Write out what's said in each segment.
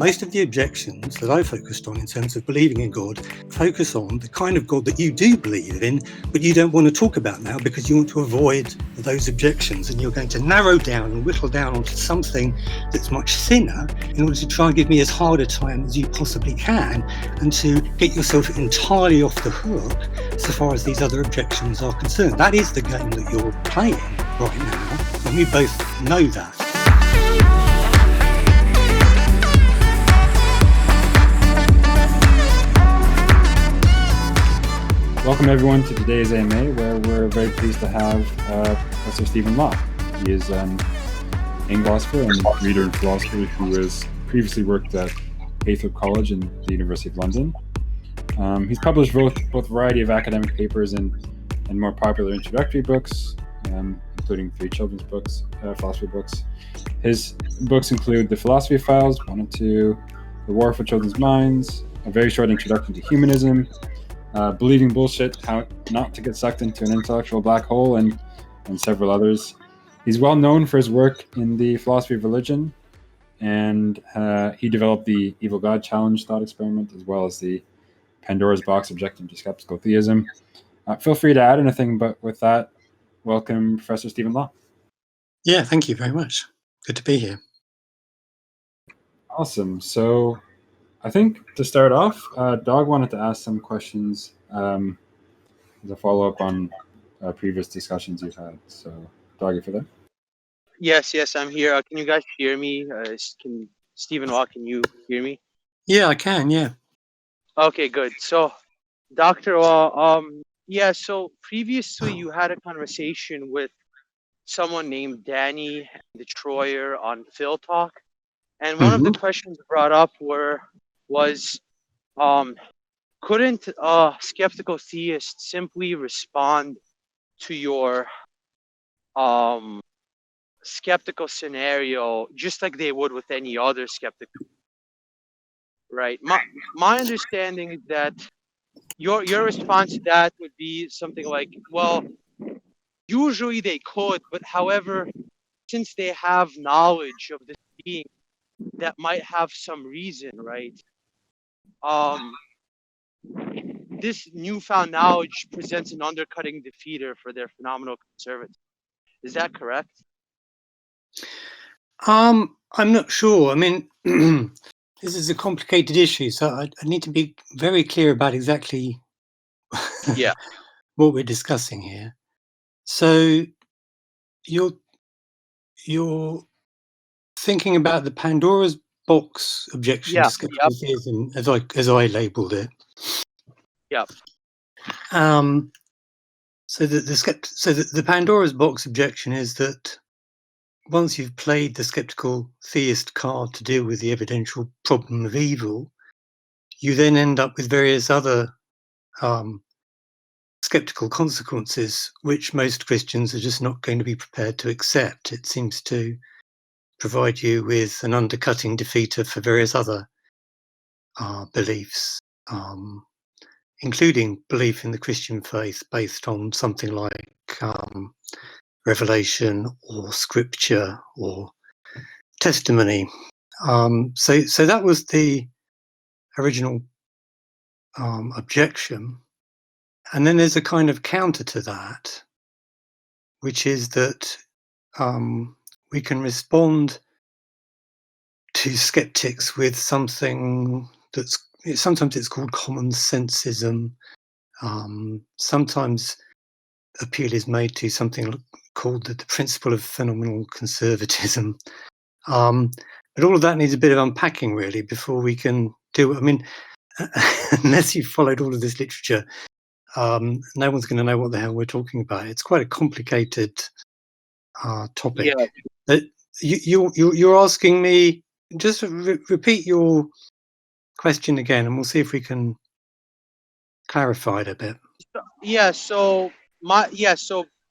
most of the objections that I focused on in terms of believing in God focus on the kind of God that you do believe in, but you don't want to talk about now because you want to avoid those objections, and you're going to narrow down and whittle down onto something that's much thinner in order to try and give me as hard a time as you possibly can, and to get yourself entirely off the hook so far as these other objections are concerned. That is the game that you're playing right now, and we both know that. Welcome everyone to today's AMA, where we're very pleased to have Professor Stephen Law. He is an English philosopher and reader and philosopher who has previously worked at Heythrop College and the University of London. He's published both a variety of academic papers and more popular introductory books, including 3 children's books, philosophy books. His books include The Philosophy Files, 1 and 2, The War for Children's Minds, A Very Short Introduction to Humanism, Believing Bullshit, How Not to Get Sucked into an Intellectual Black Hole, and several others. He's well known for his work in the philosophy of religion, and he developed the Evil God Challenge thought experiment, as well as the Pandora's Box objection to skeptical theism. Feel free to add anything, but with that, welcome Professor Stephen Law. Yeah, thank you very much. Good to be here. Awesome. So I think to start off, Dog wanted to ask some questions as a follow-up on previous discussions you've had. So, Dog, you for that? Yes, I'm here. Can you guys hear me? Stephen Law, can you hear me? Yeah, I can, yeah. Okay, good. So, Dr. Law, so previously you had a conversation with someone named Danny the Troyer on Phil Talk. And one of the questions brought up was couldn't a skeptical theist simply respond to your skeptical scenario just like they would with any other skeptic? Right. My understanding is that your response to that would be something like, well, usually they could, but however, since they have knowledge of this being, that might have some reason, right? This newfound knowledge presents an undercutting defeater for their phenomenal conservatism. Is that correct? I'm not sure. I mean, this is a complicated issue, so I need to be very clear about exactly what we're discussing here. So you're thinking about the Pandora's box objection to skepticism, as I labelled it. Yep. So the Pandora's box objection is that once you've played the skeptical theist card to deal with the evidential problem of evil, you then end up with various other skeptical consequences, which most Christians are just not going to be prepared to accept. It seems to provide you with an undercutting defeater for various other beliefs, including belief in the Christian faith based on something like revelation or scripture or testimony. So that was the original objection. And then there's a kind of counter to that, which is that we can respond to skeptics with something sometimes it's called common sensism. Sometimes appeal is made to something called the principle of phenomenal conservatism. But all of that needs a bit of unpacking, really, before we can do. I mean, unless you've followed all of this literature, no one's going to know what the hell we're talking about. It's quite a complicated topic. Yeah. You're asking me, just repeat your question again, and we'll see if we can clarify it a bit. So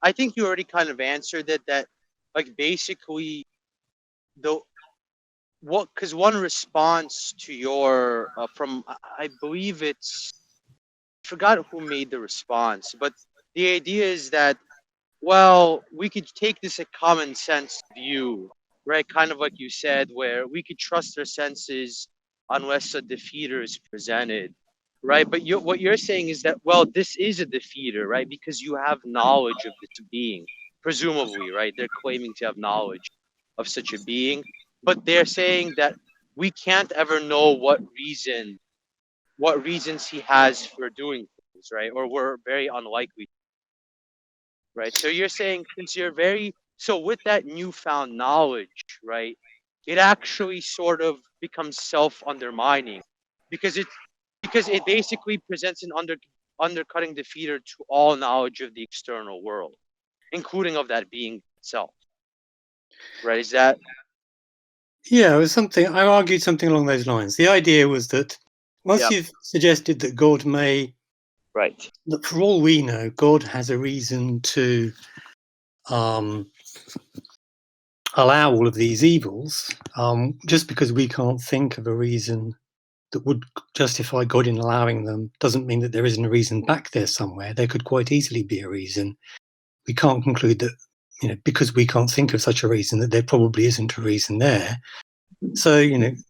I think you already kind of answered it, that like basically because one response to your from I believe I forgot who made the response, but the idea is that, well, we could take this a common sense view, right? Kind of like you said, where we could trust our senses unless a defeater is presented, right? But what you're saying is that, well, this is a defeater, right? Because you have knowledge of this being, presumably, right? They're claiming to have knowledge of such a being, but they're saying that we can't ever know what reasons he has for doing things, right? Or we're very unlikely, right? So you're saying, so with that newfound knowledge, right, it actually sort of becomes self-undermining because it basically presents an undercutting defeater to all knowledge of the external world, including of that being itself. Right? Is that? Yeah, it was something. I argued something along those lines. The idea was that once you've suggested that God may, right, that for all we know, God has a reason to allow all of these evils, just because we can't think of a reason that would justify God in allowing them, doesn't mean that there isn't a reason back there somewhere. There could quite easily be a reason. We can't conclude that, because we can't think of such a reason, that there probably isn't a reason there. So,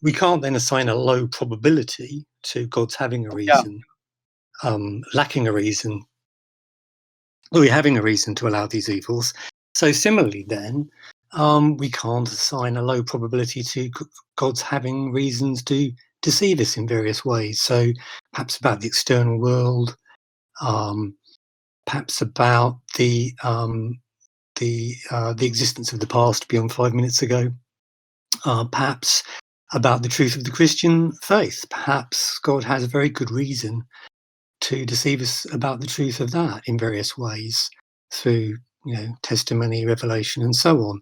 we can't then assign a low probability to God's having a reason, lacking a reason, or having a reason to allow these evils. So similarly then, we can't assign a low probability to God's having reasons to deceive us in various ways. So perhaps about the external world, perhaps about the existence of the past beyond 5 minutes ago, perhaps about the truth of the Christian faith. Perhaps God has a very good reason to deceive us about the truth of that in various ways through, testimony, revelation, and so on.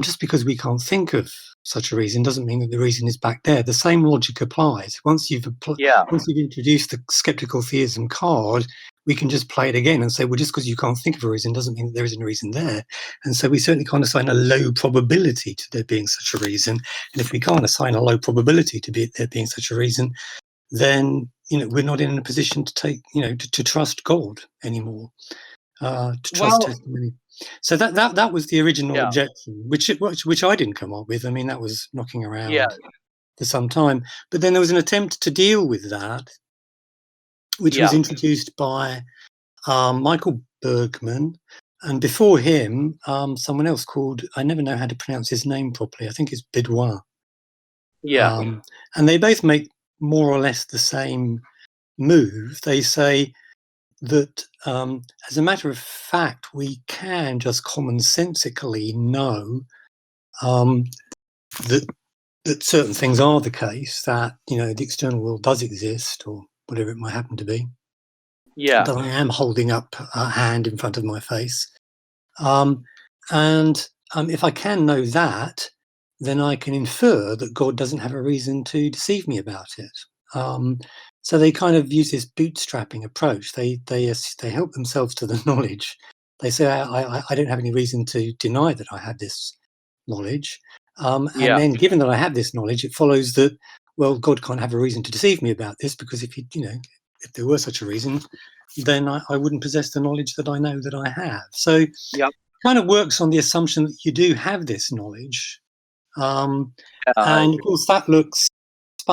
Just because we can't think of such a reason doesn't mean that the reason is back there. The same logic applies. Once you've introduced the skeptical theism card, we can just play it again and say, well, just because you can't think of a reason doesn't mean that there isn't a reason there. And so we certainly can't assign a low probability to there being such a reason. And if we can't assign a low probability to there being such a reason, then we're not in a position to take to trust God anymore, to trust testimony. So that was the original objection, which I didn't come up with. I mean, that was knocking around for some time. But then there was an attempt to deal with that, which was introduced by Michael Bergman, and before him, someone else called, I never know how to pronounce his name properly, I think it's Bidouin. And they both make more or less the same move. They say that as a matter of fact, we can just commonsensically know that certain things are the case, that the external world does exist, or whatever it might happen to be. That I am holding up a hand in front of my face, and if I can know that, then I can infer that God doesn't have a reason to deceive me about it. So they kind of use this bootstrapping approach. They help themselves to the knowledge. They say, I don't have any reason to deny that I have this knowledge. And then, given that I have this knowledge, it follows that, well, God can't have a reason to deceive me about this, because if if there were such a reason, then I wouldn't possess the knowledge that I know that I have. So it kind of works on the assumption that you do have this knowledge. And of course, that looks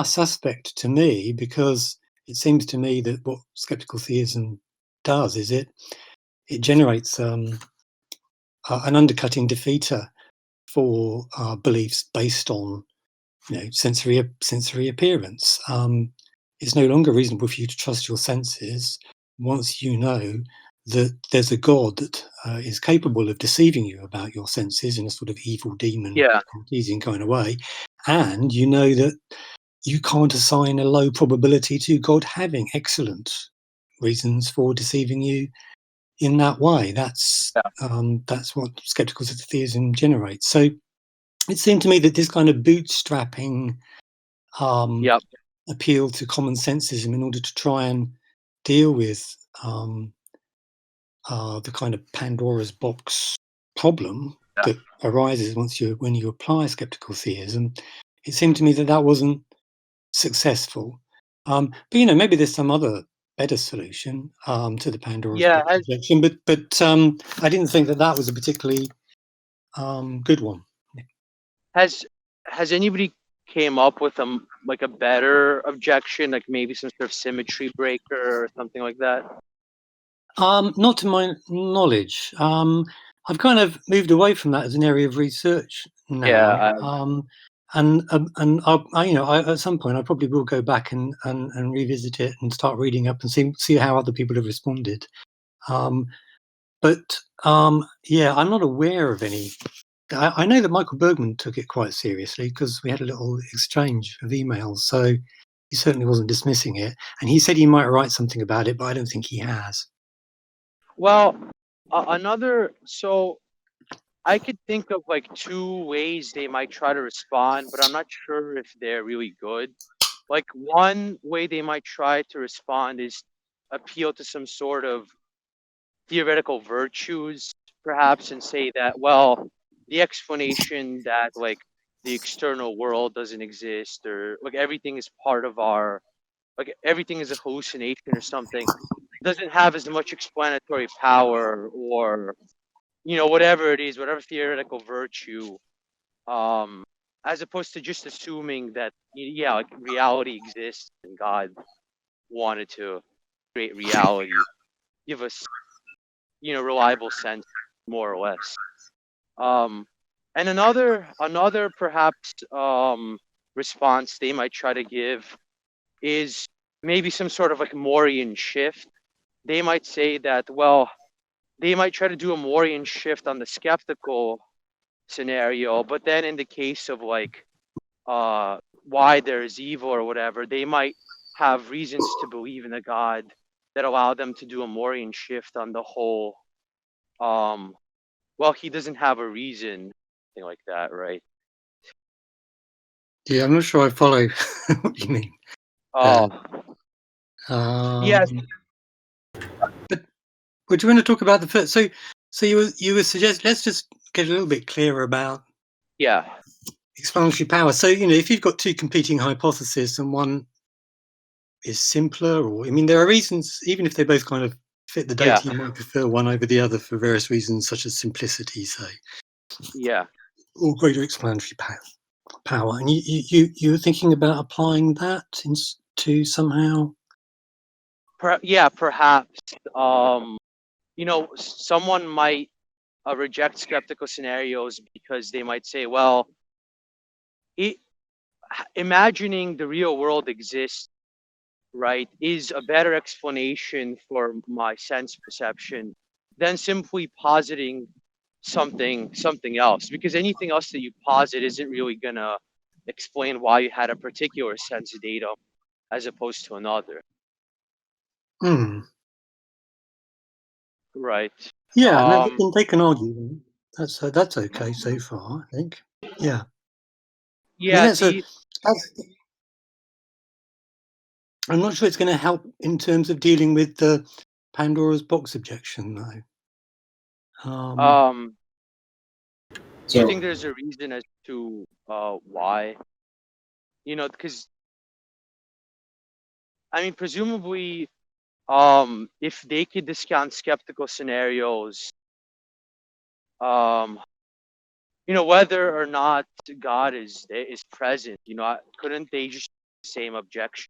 suspect to me, because it seems to me that what skeptical theism does is it generates an undercutting defeater for beliefs based on sensory appearance. It's no longer reasonable for you to trust your senses once you know that there's a God that is capable of deceiving you about your senses in a sort of evil demon, Cartesian kind of way, and you know that you can't assign a low probability to God having excellent reasons for deceiving you in that way. That's what skeptical theism generates. So it seemed to me that this kind of bootstrapping appeal to commonsensism in order to try and deal with the kind of Pandora's box problem that arises when you apply skeptical theism, it seemed to me that wasn't successful. But maybe there's some other better solution to the Pandora's box objection. But I didn't think that was a particularly good one. Has anybody came up with like a better objection, like maybe some sort of symmetry breaker or something like that? Not to my knowledge. I've kind of moved away from that as an area of research now. Yeah, And at some point I probably will go back and revisit it and start reading up and see how other people have responded. But yeah, I'm not aware of any. I know that Michael Bergman took it quite seriously because we had a little exchange of emails, so he certainly wasn't dismissing it. And he said he might write something about it, but I don't think he has. Well, so I could think of like two ways they might try to respond, but I'm not sure if they're really good. Like one way they might try to respond is appeal to some sort of theoretical virtues, perhaps, and say that, well, the explanation that like the external world doesn't exist, or like everything is part of our, like everything is a hallucination or something, doesn't have as much explanatory power, or whatever it is, whatever theoretical virtue, as opposed to just assuming that like reality exists and God wanted to create reality, give us reliable sense, more or less. And another perhaps response they might try to give is maybe some sort of like Morian shift. They might say that, well, they might try to do a Morian shift on the skeptical scenario, but then in the case of like why there is evil or whatever, they might have reasons to believe in a God that allow them to do a Morian shift on the whole. Well, he doesn't have a reason, thing like that, right? Yeah, I'm not sure I follow what you mean. Oh, yes. But would you want to talk about the first? So you were suggest. Let's just get a little bit clearer about explanatory power. So if you've got two competing hypotheses and one is simpler, or I mean, there are reasons, even if they both kind of fit the data, you might prefer one over the other for various reasons, such as simplicity, say. Yeah. Or greater explanatory power. And you were thinking about applying that to somehow. Perhaps. Someone might reject skeptical scenarios because they might say, well, imagining the real world exists, right, is a better explanation for my sense perception than simply positing something else, because anything else that you posit isn't really gonna explain why you had a particular sense datum as opposed to another. Right. Yeah, they can argue. That's okay so far, I think. Yeah. Yeah. I'm not sure it's going to help in terms of dealing with the Pandora's box objection, though. Do you think there's a reason as to why? Because I mean, presumably, if they could discount skeptical scenarios, whether or not God is present, couldn't they just the same objection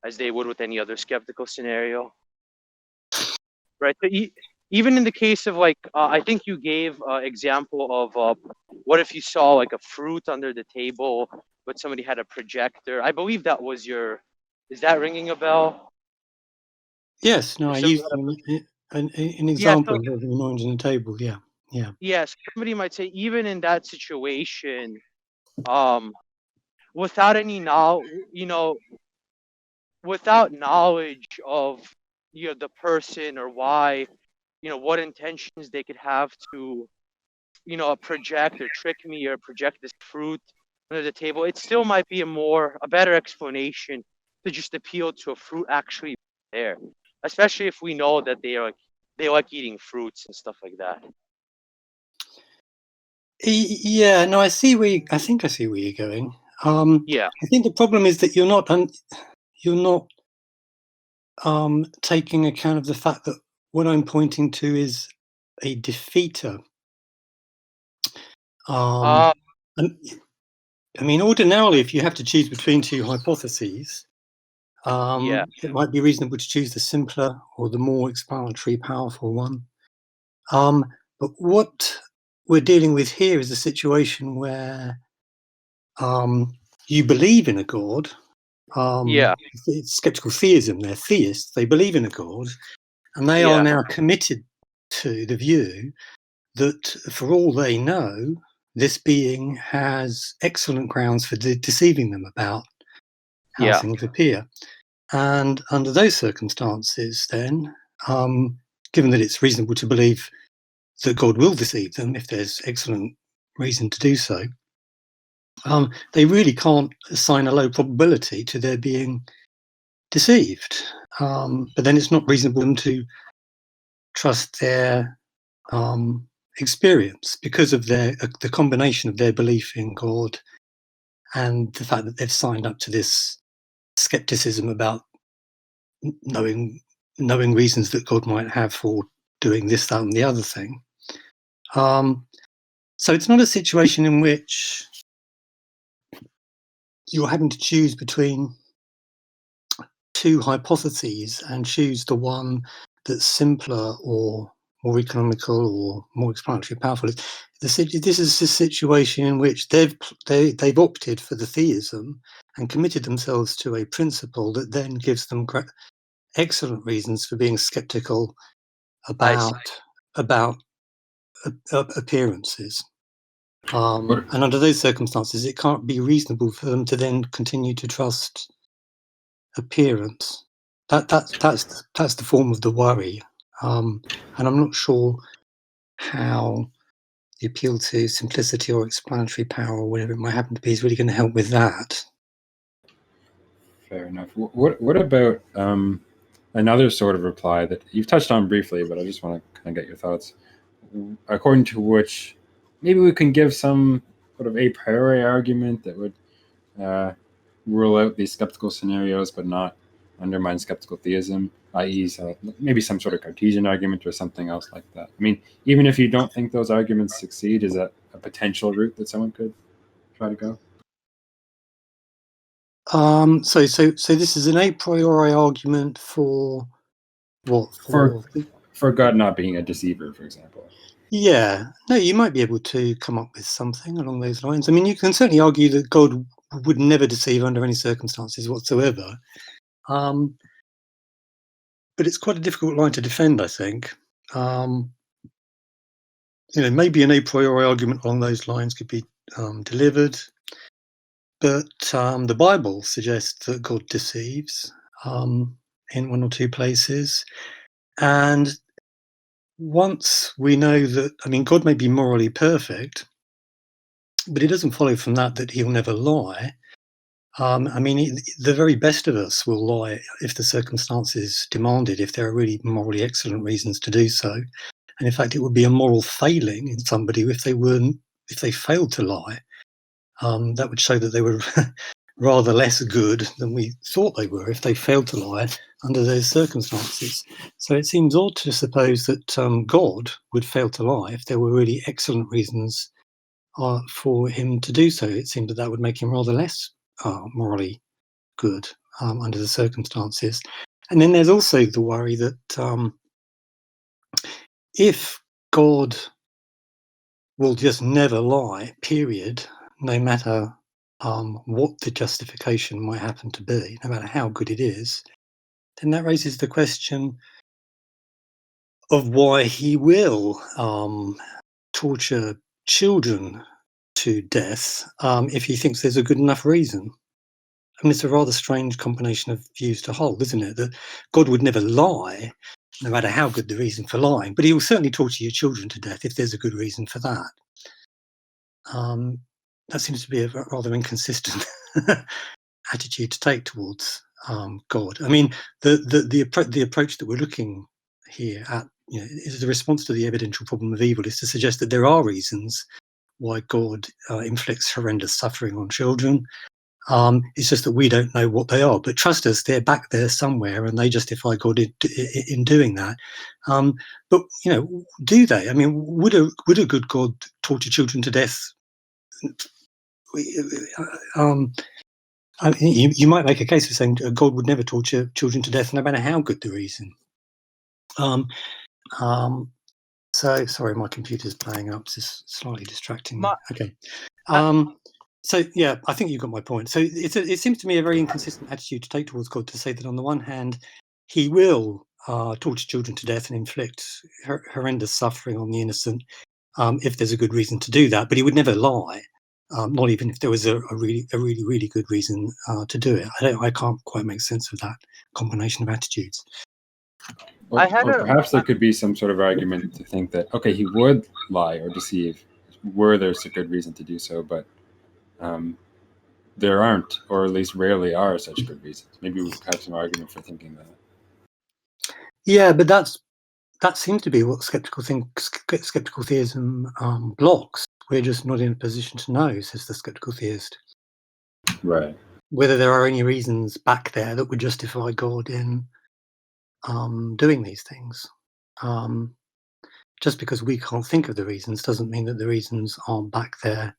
as they would with any other skeptical scenario? Right. So even in the case of like, I think you gave example of what if you saw like a fruit under the table, but somebody had a projector. I believe that was is that ringing a bell? Yes. No, I used an example of an orange on the table. Yeah. Yeah. Yes. Somebody might say, even in that situation, without any knowledge, without knowledge of the person, or why, what intentions they could have to project or trick me or project this fruit under the table, it still might be a better explanation to just appeal to a fruit actually there, especially if we know that they like eating fruits and stuff like that. Yeah, no, I think I see where you're going. I think the problem is that you're not taking account of the fact that what I'm pointing to is a defeater. And I mean, ordinarily, if you have to choose between two hypotheses, it might be reasonable to choose the simpler or the more explanatory, powerful one. But what we're dealing with here is a situation where you believe in a God. It's skeptical theism. They're theists. They believe in a God, and they are now committed to the view that, for all they know, this being has excellent grounds for deceiving them about how things appear. And under those circumstances, then, given that it's reasonable to believe that God will deceive them if there's excellent reason to do so, they really can't assign a low probability to their being deceived. But then it's not reasonable for them to trust their experience because of the combination of their belief in God and the fact that they've signed up to this skepticism about knowing reasons that God might have for doing this, that, and the other thing. So it's not a situation in which you're having to choose between two hypotheses and choose the one that's simpler or more economical or more explanatory powerful. This is a situation in which they've opted for the theism and committed themselves to a principle that then gives them excellent reasons for being skeptical about appearances. And under those circumstances, it can't be reasonable for them to then continue to trust appearance. That's the form of the worry, and I'm not sure how the appeal to simplicity or explanatory power or whatever it might happen to be is really going to help with that. Fair enough. What about another sort of reply that you've touched on briefly, but I just want to kind of get your thoughts, according to which maybe we can give some sort of a priori argument that would rule out these skeptical scenarios but not undermine skeptical theism, i.e. maybe some sort of Cartesian argument or something else like that. I mean, even if you don't think those arguments succeed, is that a potential route that someone could try to go? So this is an a priori argument for what? For God not being a deceiver, for example. Yeah, no, you might be able to come up with something along those lines. I mean, you can certainly argue that God would never deceive under any circumstances whatsoever. But it's quite a difficult line to defend, I think. Maybe an a priori argument along those lines could be delivered, but the Bible suggests that God deceives in one or two places. And once we know that, I mean, God may be morally perfect, but it doesn't follow from that he'll never lie. I mean, the very best of us will lie if the circumstances demand it, if there are really morally excellent reasons to do so. And in fact, it would be a moral failing in somebody if they failed to lie. That would show that they were rather less good than we thought they were if they failed to lie under those circumstances. So it seems odd to suppose that God would fail to lie if there were really excellent reasons for him to do so. It seems that would make him rather less morally good under the circumstances. And then there's also the worry that if God will just never lie, period, no matter what the justification might happen to be, no matter how good it is, then that raises the question of why he will torture children to death if he thinks there's a good enough reason. I mean, it's a rather strange combination of views to hold, isn't it? That God would never lie, no matter how good the reason for lying, but he will certainly torture your children to death if there's a good reason for that. That seems to be a rather inconsistent attitude to take towards God. I mean, the approach that we're looking here at, is the response to the evidential problem of evil is to suggest that there are reasons why God inflicts horrendous suffering on children. It's just that we don't know what they are. But trust us, they're back there somewhere, and they justify God in doing that. But do they? I mean, would a good God torture children to death I mean, you might make a case for saying God would never torture children to death, no matter how good the reason. So sorry, my computer's playing up. This is slightly distracting me. Okay. So yeah, I think you got my point. So it seems to me a very inconsistent attitude to take towards God, to say that on the one hand, he will torture children to death and inflict horrendous suffering on the innocent if there's a good reason to do that, but he would never lie, not even if there was a really good reason to do it. I can't quite make sense of that combination of attitudes. Or perhaps there could be some sort of argument to think that, okay, he would lie or deceive were there's a good reason to do so, but there aren't, or at least rarely are, such good reasons. Maybe we could have some argument for thinking that. Yeah, but that seems to be what skeptical theism blocks. We're just not in a position to know, says the skeptical theist. Right. Whether there are any reasons back there that would justify God in doing these things. Just because we can't think of the reasons doesn't mean that the reasons aren't back there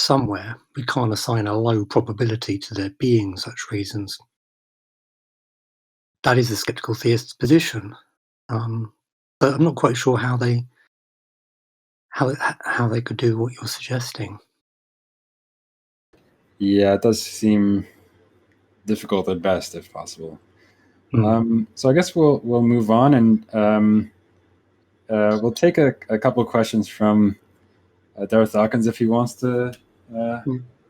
somewhere. We can't assign a low probability to there being such reasons. That is the skeptical theist's position. But I'm not quite sure how they could do what you're suggesting. Yeah, it does seem difficult at best, if possible. So I guess we'll move on, and we'll take a couple of questions from Darth Dawkins if he wants to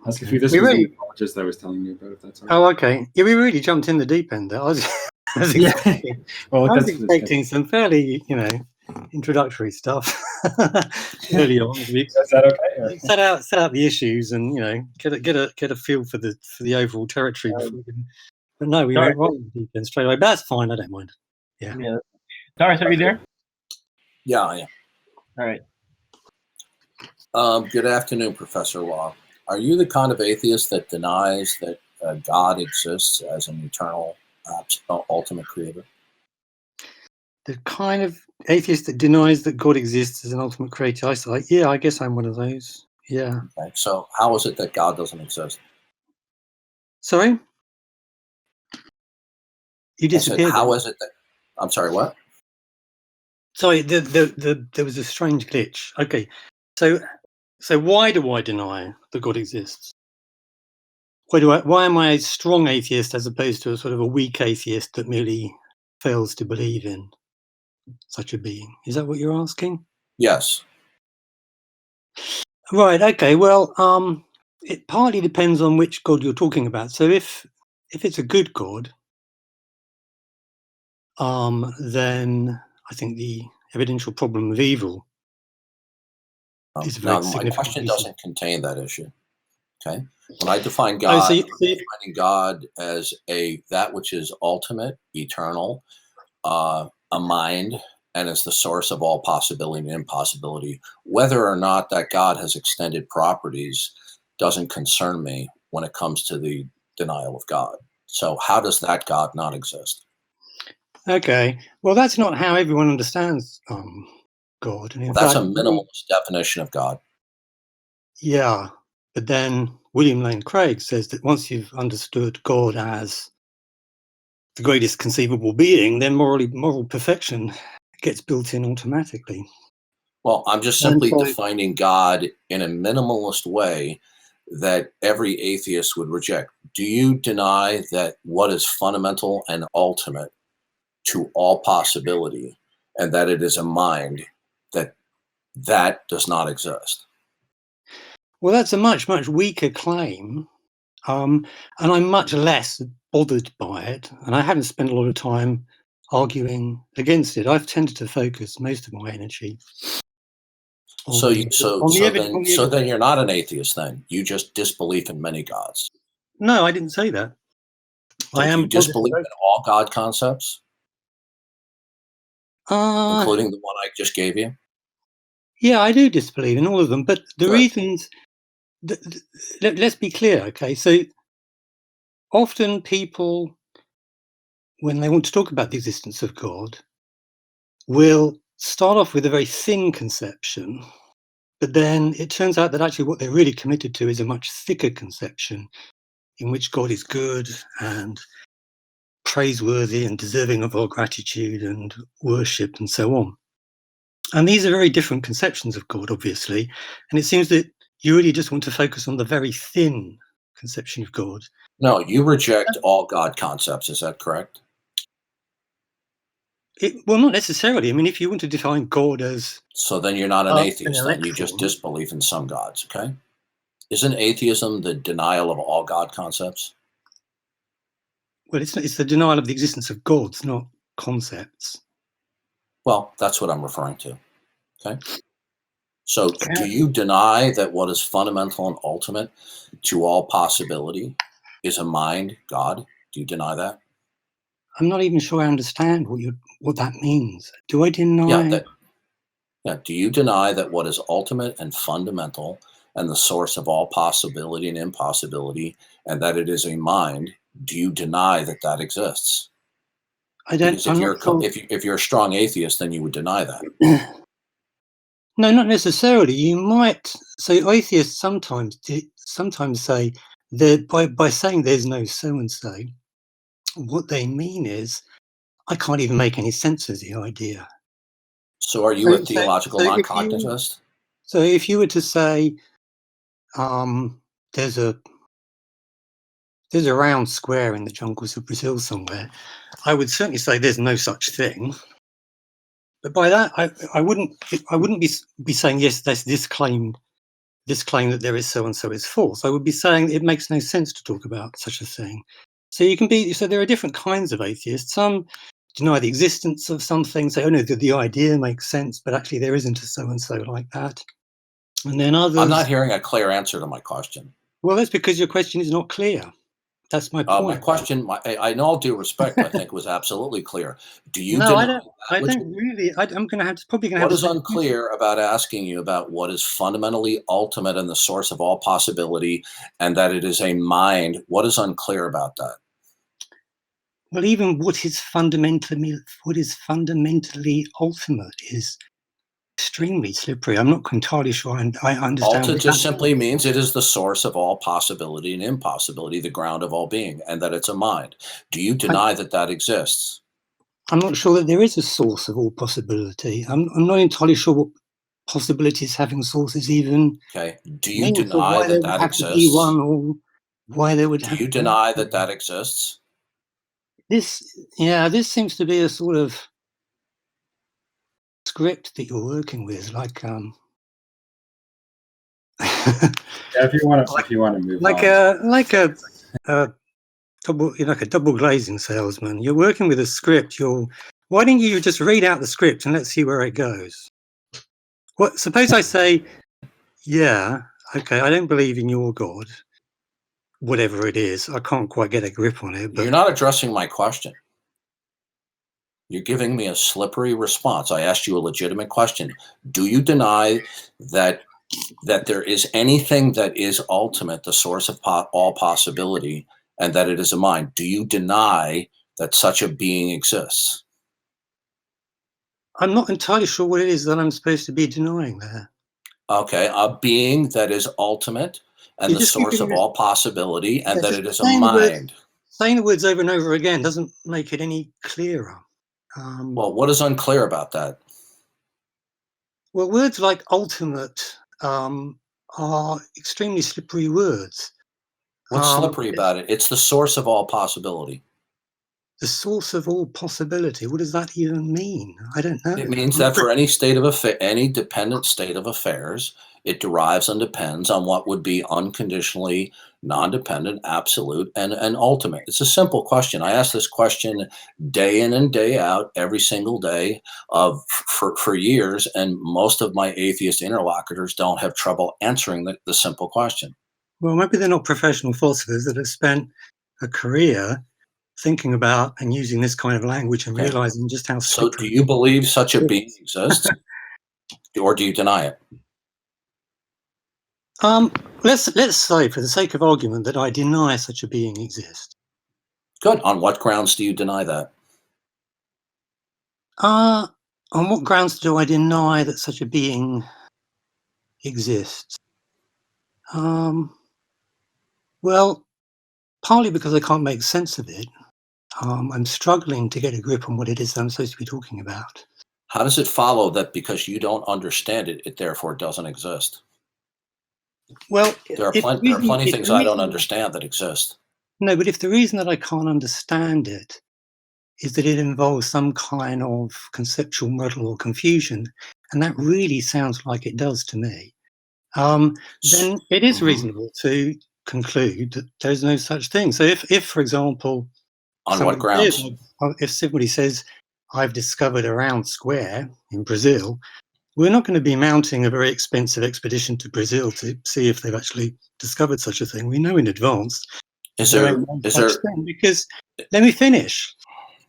ask a few. This was the apologist I was telling you about, if that's all right. Oh, okay. Yeah, we really jumped in the deep end there. I was expecting some fairly, introductory stuff early on. Is that okay? Set out the issues, and get a feel for the overall territory. But no, we went right in the deep end straight away. But that's fine. I don't mind. Yeah. Darth, are you there? Yeah, I am. All right. Good afternoon, Professor Law. Are you the kind of atheist that denies that God exists as an eternal, ultimate creator? The kind of atheist that denies that God exists as an ultimate creator? I guess I'm one of those. Yeah. Okay. So how is it that God doesn't exist? Sorry? You disappeared. How is it that... I'm sorry, what? Sorry, there was a strange glitch. Okay. So why do I deny that God exists? Why am I a strong atheist as opposed to a sort of a weak atheist that merely fails to believe in such a being? Is that what you're asking? Yes. Right. Okay. Well, it partly depends on which God you're talking about. So if it's a good God, then I think the evidential problem of evil is very significant. My question doesn't contain that issue. Okay. When I define God, I'm defining God as that which is ultimate, eternal, a mind, and is the source of all possibility and impossibility. Whether or not that God has extended properties doesn't concern me when it comes to the denial of God. So how does that God not exist? Okay. Well, that's not how everyone understands God. And that's a minimalist definition of God. Yeah. But then William Lane Craig says that once you've understood God as the greatest conceivable being, then moral perfection gets built in automatically. Well, I'm just simply defining God in a minimalist way that every atheist would reject. Do you deny that what is fundamental and ultimate to all possibility, and that it is a mind, that does not exist? Well, that's a much weaker claim, and I'm much less bothered by it, and I haven't spent a lot of time arguing against it. I've tended to focus most of my energy. So then you're not an atheist. Then you just disbelieve in many gods. No, I didn't say that. I am. You disbelieve in all God concepts, including the one I just gave you. Yeah, I do disbelieve in all of them, but the reasons. Let's be clear, okay? So often people, when they want to talk about the existence of God, will start off with a very thin conception But then it turns out that actually what they're really committed to is a much thicker conception in which God is good and praiseworthy and deserving of our gratitude and worship and so on. And these are very different conceptions of God, obviously. And it seems that you really just want to focus on the very thin conception of God. No, you reject all God concepts. Is that correct? Well, not necessarily. I mean, if you want to define God as... So then you're not an atheist, then you just disbelieve in some gods, okay? Isn't atheism the denial of all God concepts? Well, it's the denial of the existence of gods, not concepts. Well, that's what I'm referring to, okay? So do you deny that what is fundamental and ultimate to all possibility is a mind, God? Do you deny that? I'm not even sure I understand what that means. Do I deny? Yeah. Do you deny that what is ultimate and fundamental and the source of all possibility and impossibility, and that it is a mind? Do you deny that that exists? I don't. Because if you're a strong atheist, then you would deny that. No, not necessarily. You might. So atheists sometimes say that by saying there's no so and so, what they mean is I can't even make any sense of the idea. So are you a theological non-cognitivist? So if you were to say there's a round square in the jungles of Brazil somewhere, I would certainly say there's no such thing. But by that, I wouldn't be saying yes, this claim that there is so and so is false. I would be saying it makes no sense to talk about such a thing. So there are different kinds of atheists. Some deny the existence of something, say, oh no, the idea makes sense, but actually there isn't a so and so like that. And then others. I'm not hearing a clear answer to my question. Well, that's because your question is not clear. That's my point. My question, I know all due respect, I think was absolutely clear. Do you? No, I don't really. I'm going to have to probably going to have. What is unclear about asking you about what is fundamentally ultimate and the source of all possibility, and that it is a mind? What is unclear about that? Well, even what is fundamentally ultimate is extremely slippery. I'm not entirely sure I understand. Ultimate just simply means it is the source of all possibility and impossibility, the ground of all being, and that it's a mind. Do you deny that exists? I'm not sure that there is a source of all possibility. I'm not entirely sure what possibilities having sources even. Okay. Do you deny that exists? Why there would? Do you deny that exists? This seems to be a sort of script that you're working with, like if you want to move like on. a double glazing salesman. You're working with a script. Why don't you just read out the script and let's see where it goes? Suppose I say, yeah, okay, I don't believe in your God, whatever it is. I can't quite get a grip on it. But you're not addressing my question. You're giving me a slippery response. I asked you a legitimate question. Do you deny that there is anything that is ultimate, the source of all possibility, and that it is a mind? Do you deny that such a being exists? I'm not entirely sure what it is that I'm supposed to be denying there. Okay, a being that is ultimate and the source of all possibility, and that it is a mind. Saying the words over and over again doesn't make it any clearer. Well, what is unclear about that? Well, words like ultimate are extremely slippery words. What's slippery about it? It's the source of all possibility. The source of all possibility. What does that even mean? I don't know. It means that for any dependent state of affairs, it derives and depends on what would be unconditionally non-dependent, absolute, and ultimate. It's a simple question. I ask this question day in and day out, every single day for years, and most of my atheist interlocutors don't have trouble answering the simple question. Well, maybe they're not professional philosophers that have spent a career thinking about and using this kind of language and realizing just how. So do you believe such a being exists? Or do you deny it? Let's say, for the sake of argument, that I deny such a being exists. Good. On what grounds do you deny that? On what grounds do I deny that such a being exists? Well, partly because I can't make sense of it. I'm struggling to get a grip on what it is that I'm supposed to be talking about. How does it follow that because you don't understand it, it therefore doesn't exist? Well, there are plenty of things I don't understand that exist. No, but if the reason that I can't understand it is that it involves some kind of conceptual muddle or confusion, and that really sounds like it does to me, then it is reasonable to conclude that there's no such thing. So if for example, on what grounds? If somebody says, I've discovered a round square in Brazil, we're not going to be mounting a very expensive expedition to Brazil to see if they've actually discovered such a thing. We know in advance. Because let me finish.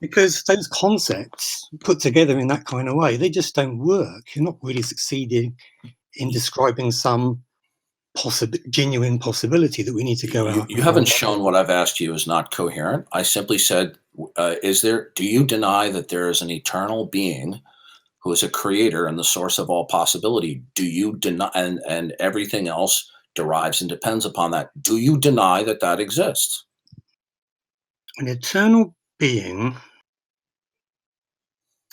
Because those concepts put together in that kind of way, they just don't work. You're not really succeeding in describing some genuine possibility that we need to go out. You haven't shown what I've asked you is not coherent. I simply said, do you deny that there is an eternal being who is a creator and the source of all possibility? Do you deny, and everything else derives and depends upon that? Do you deny that that exists? An eternal being,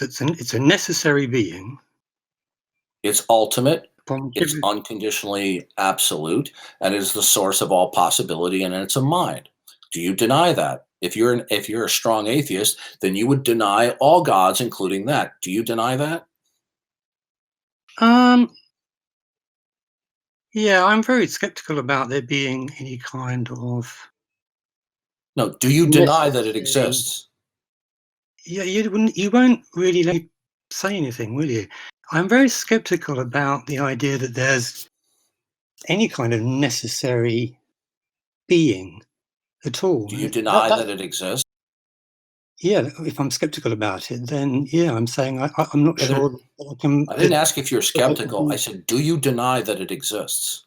it's a necessary being. It's ultimate, it's unconditionally absolute, and it is the source of all possibility, and it's a mind. Do you deny that? If you're a strong atheist, then you would deny all gods, including that. Do you deny that? Yeah, I'm very skeptical about there being any kind of. No, do you deny that it exists? Yeah, you won't really let me say anything, will you? I'm very skeptical about the idea that there's any kind of necessary being at all. Do you deny that it exists? Yeah, if I'm skeptical about it, then yeah, I'm saying I'm not sure that I can. I didn't ask if you're skeptical. I said, do you deny that it exists?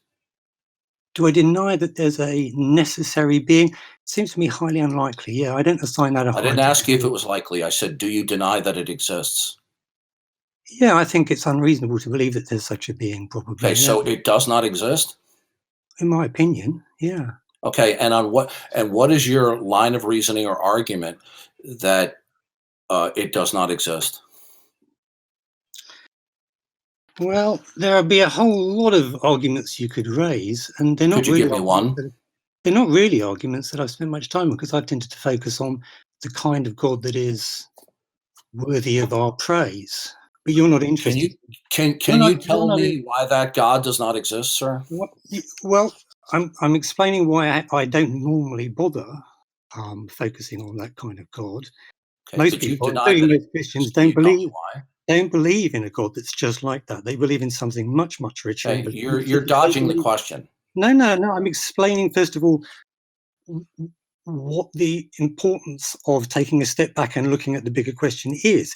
Do I deny that there's a necessary being? It seems to me highly unlikely. Yeah, I don't assign that a high. I didn't ask you if it was likely. I said, do you deny that it exists? Yeah, I think it's unreasonable to believe that there's such a being, probably. Okay, so it does not exist? In my opinion, yeah. Okay, and what is your line of reasoning or argument that it does not exist? Well, there would be a whole lot of arguments you could raise, and they're not. Could you really give me one? They're not really arguments that I've spent much time on, because I've tended to focus on the kind of God that is worthy of our praise. But you're not interested. Can you tell me why that God does not exist, sir? Well, I'm explaining why I don't normally bother focusing on that kind of God. Okay, most people, including most Christians, don't believe in a God that's just like that. They believe in something much, much richer. Okay, you're dodging the question. No. I'm explaining, first of all, what the importance of taking a step back and looking at the bigger question is.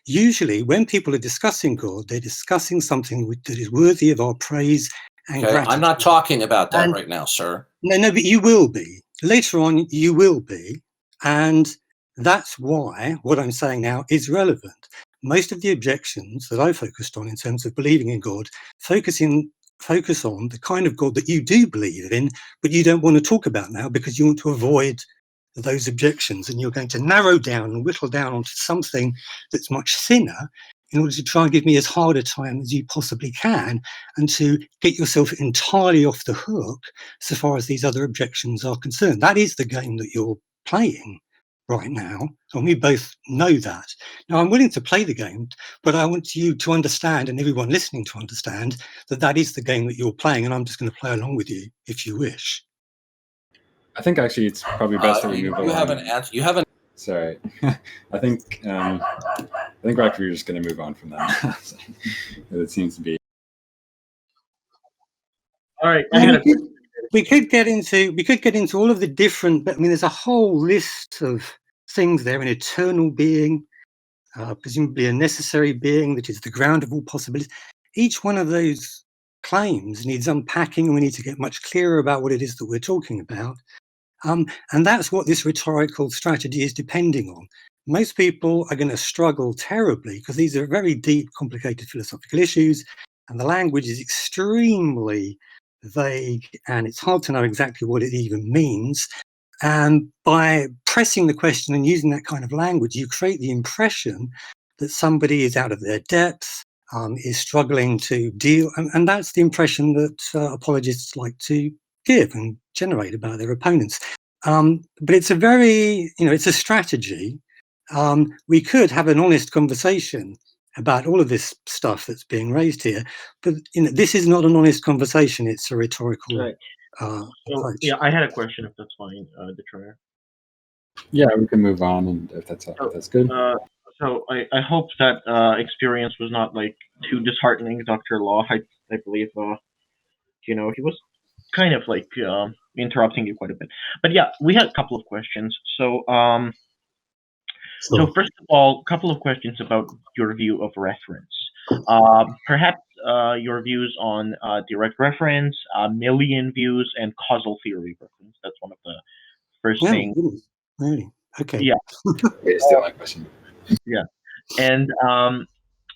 Usually, when people are discussing God, they're discussing something that is worthy of our praise and gratitude. I'm not talking about that right now, sir. No, but you will be. Later on, you will be. And that's why what I'm saying now is relevant. Most of the objections that I focused on in terms of believing in God focus on the kind of God that you do believe in, but you don't want to talk about now because you want to avoid those objections, and you're going to narrow down and whittle down onto something that's much thinner in order to try and give me as hard a time as you possibly can, and to get yourself entirely off the hook so far as these other objections are concerned. That is the game that you're playing right now, and we both know that. Now, I'm willing to play the game, but I want you to understand, and everyone listening to understand, that that is the game that you're playing, and I'm just going to play along with you if you wish. I think actually it's probably best that we move on. You haven't. Sorry, I think we're actually just going to move on from that. It seems to be. All right. We could get into all of the different. But I mean, there's a whole list of things there: an eternal being, presumably a necessary being that is the ground of all possibilities. Each one of those claims needs unpacking, and we need to get much clearer about what it is that we're talking about. And that's what this rhetorical strategy is depending on. Most people are going to struggle terribly because these are very deep, complicated philosophical issues. and the language is extremely vague, and it's hard to know exactly what it even means. And by pressing the question and using that kind of language, you create the impression that somebody is out of their depth, is struggling to deal, and that's the impression that apologists like to give and generate about their opponents. But it's a very, it's a strategy. We could have an honest conversation about all of this stuff that's being raised here, but this is not an honest conversation. It's a rhetorical Right. approach. Yeah, I had a question, if that's fine, Detroyer. Yeah, we can move on, and if that's good. So I hope that experience was not like too disheartening, Dr. Law. I believe he was kind of like interrupting you quite a bit. But yeah, we had a couple of questions. So so first of all, a couple of questions about your view of reference. Perhaps your views on direct reference, Millian views, and causal theory reference. That's one of the first things. Really? Okay. Yeah. Wait, still my question. Yeah. And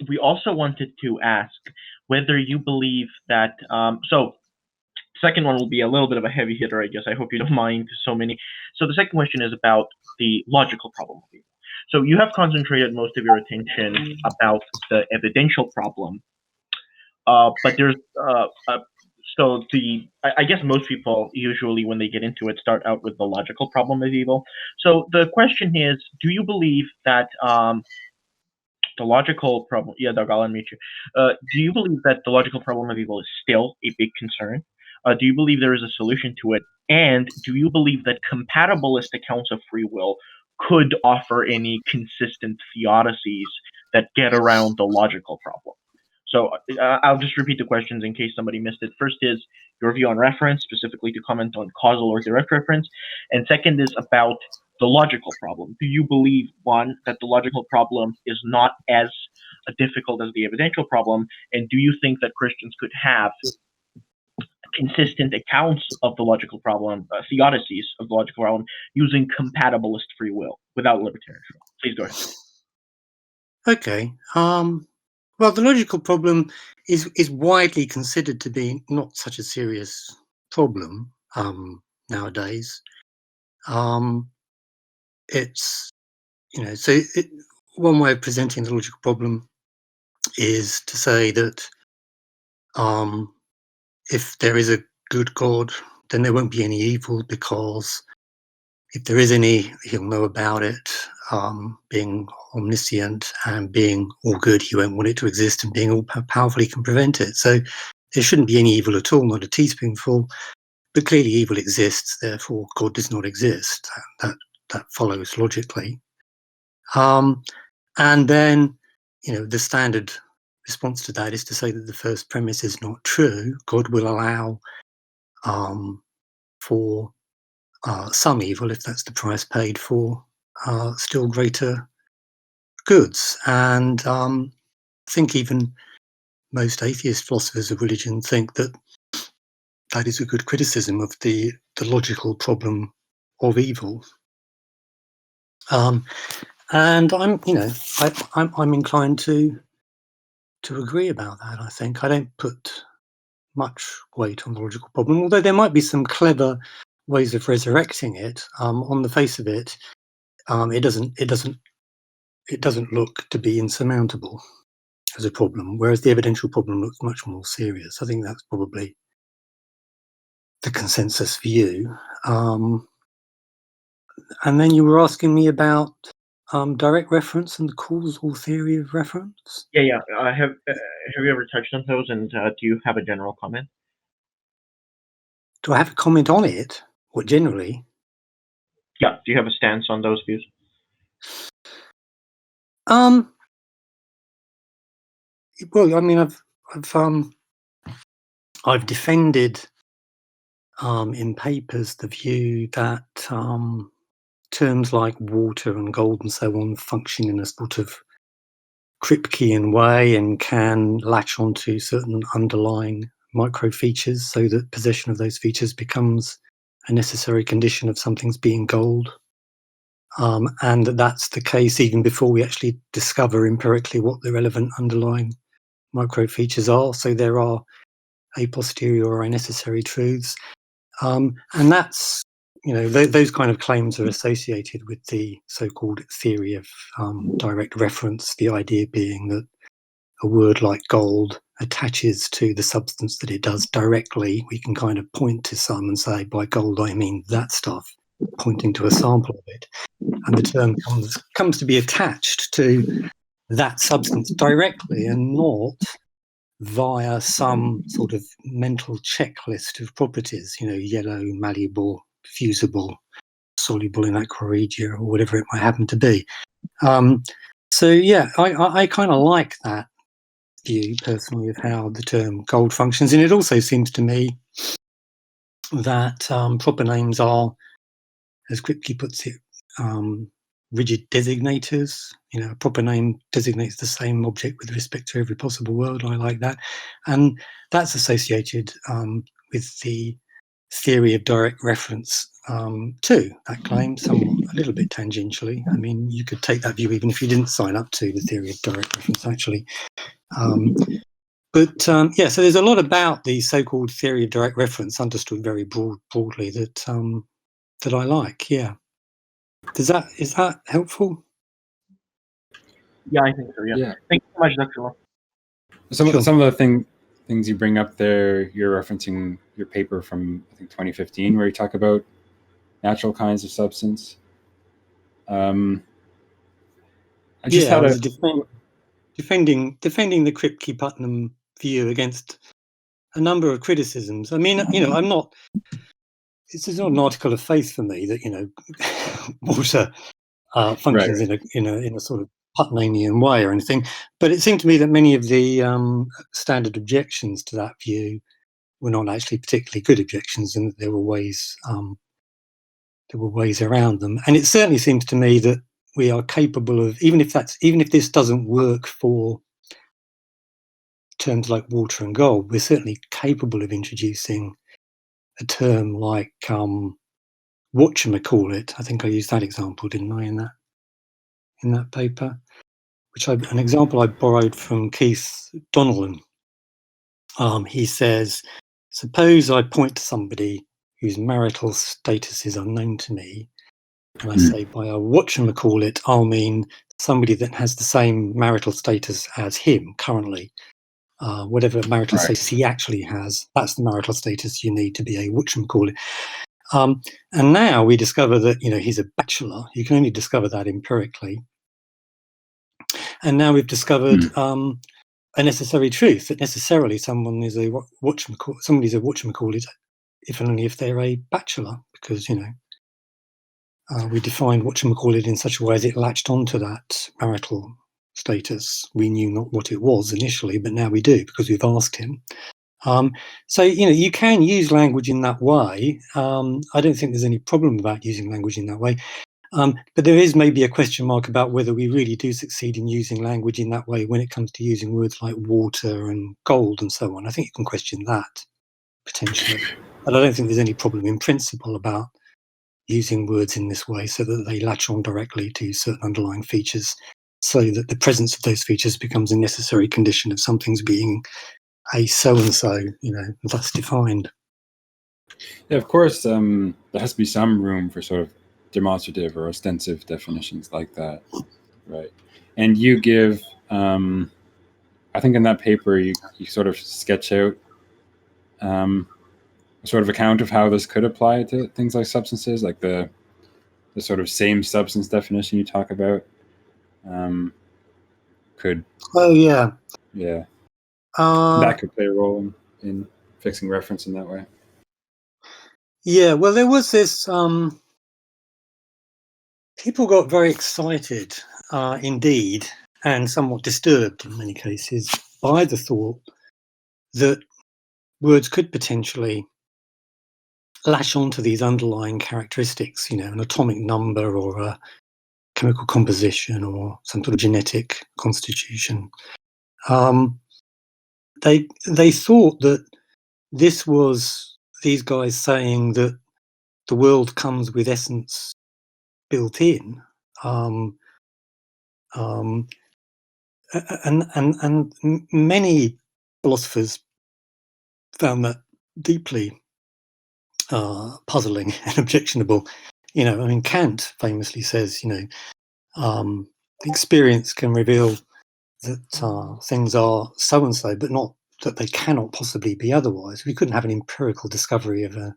we also wanted to ask whether you believe that so second one will be a little bit of a heavy hitter, I guess. I hope you don't mind so many. So the second question is about the logical problem of evil. So you have concentrated most of your attention about the evidential problem, but there's I guess most people usually when they get into it start out with the logical problem of evil. So the question is, do you believe that the logical problem? Yeah, Doug, I'll unmute you. Do you believe that the logical problem of evil is still a big concern? Do you believe there is a solution to it? And do you believe that compatibilist accounts of free will could offer any consistent theodicies that get around the logical problem? So I'll just repeat the questions in case somebody missed it. First is your view on reference, specifically to comment on causal or direct reference. And second is about the logical problem. Do you believe, one, that the logical problem is not as difficult as the evidential problem? And do you think that Christians could have consistent accounts of the logical problem, theodicies of the logical problem, using compatibilist free will without libertarian free will? Please go ahead. Okay. Well, the logical problem is widely considered to be not such a serious problem nowadays. It's, one way of presenting the logical problem is to say that if there is a good God, then there won't be any evil, because if there is any, he'll know about it. Being omniscient and being all good, he won't want it to exist, and being all powerful, he can prevent it. So there shouldn't be any evil at all, not a teaspoonful. But clearly evil exists, therefore God does not exist. That follows logically. And then, the standard response to that is to say that the first premise is not true. God will allow for some evil, if that's the price paid for still greater goods. And I think even most atheist philosophers of religion think that that is a good criticism of the logical problem of evil. And I'm inclined to agree about that. I think I don't put much weight on the logical problem, although there might be some clever ways of resurrecting it. On the face of it, it doesn't look to be insurmountable as a problem, whereas the evidential problem looks much more serious. I think that's probably the consensus view. And then you were asking me about direct reference and the causal theory of reference. Yeah. Have you ever touched on those, and do you have a general comment? Do I have a comment on it? What generally? Yeah. Do you have a stance on those views? Well, I mean, I've defended in papers the view that terms like water and gold and so on function in a sort of Kripkean way and can latch onto certain underlying micro features, so that possession of those features becomes a necessary condition of something's being gold. And that's the case even before we actually discover empirically what the relevant underlying micro features are. So there are a posteriori necessary truths, and that's, those kind of claims are associated with the so-called theory of direct reference. The idea being that a word like gold attaches to the substance that it does directly. We can kind of point to some and say, by gold I mean that stuff, pointing to a sample of it, and the term comes to be attached to that substance directly and not via some sort of mental checklist of properties, yellow, malleable, fusible, soluble in aqua regia, or whatever it might happen to be. So yeah, I kind of like that view personally of how the term gold functions. And it also seems to me that proper names are, as Kripke puts it, rigid designators. A proper name designates the same object with respect to every possible world. I like that. And that's associated with the theory of direct reference too, that claim, somewhat, a little bit tangentially. I mean, you could take that view even if you didn't sign up to the theory of direct reference, actually. But yeah, so there's a lot about the so-called theory of direct reference, understood very broadly, that I like. Yeah. Is that helpful? Yeah, I think so. Yeah. Thank you so much, Dr. Law. Some of the things you bring up there, you're referencing your paper from, I think, 2015, where you talk about natural kinds of substance. I just had defending the Kripke-Putnam view against a number of criticisms. I mean, I'm not. This is not an article of faith for me that water functions in a sort of Putnamian way or anything. But it seemed to me that many of the standard objections to that view were not actually particularly good objections, and that there were ways around them. And it certainly seems to me that we are capable of, even if this doesn't work for terms like water and gold, we're certainly capable of introducing a term like whatchamacallit. I think I used that example, didn't I, in that paper, an example I borrowed from Keith Donnellan. He says, suppose I point to somebody whose marital status is unknown to me, and I say by a whatchamacallit, I'll mean somebody that has the same marital status as him currently. Whatever marital status he actually has, that's the marital status you need to be a whatchamacallit. And now we discover that he's a bachelor. You can only discover that empirically. And now we've discovered a necessary truth that necessarily somebody's a whatchamacallit, if and only if they're a bachelor, because we defined whatchamacallit in such a way as it latched onto that marital status. We knew not what it was initially, but now we do because we've asked him. So you can use language in that way. I don't think there's any problem about using language in that way. But there is maybe a question mark about whether we really do succeed in using language in that way when it comes to using words like water and gold and so on. I think you can question that potentially. But I don't think there's any problem in principle about using words in this way so that they latch on directly to certain underlying features, so that the presence of those features becomes a necessary condition of something's being a so-and-so, thus defined. Yeah, of course, there has to be some room for sort of demonstrative or ostensive definitions like that, right? And you give, I think in that paper, you sort of sketch out a sort of account of how this could apply to things like substances, like the sort of same substance definition you talk about could. Oh yeah. Yeah. That could play a role in fixing reference in that way. Yeah, well, there was this. People got very excited, indeed, and somewhat disturbed in many cases by the thought that words could potentially latch onto these underlying characteristics, an atomic number or a chemical composition or some sort of genetic constitution. They thought that this was these guys saying that the world comes with essence built in, and many philosophers found that deeply puzzling and objectionable. I mean, Kant famously says, experience can reveal that things are so and so, but not that they cannot possibly be otherwise. We couldn't have an empirical discovery of a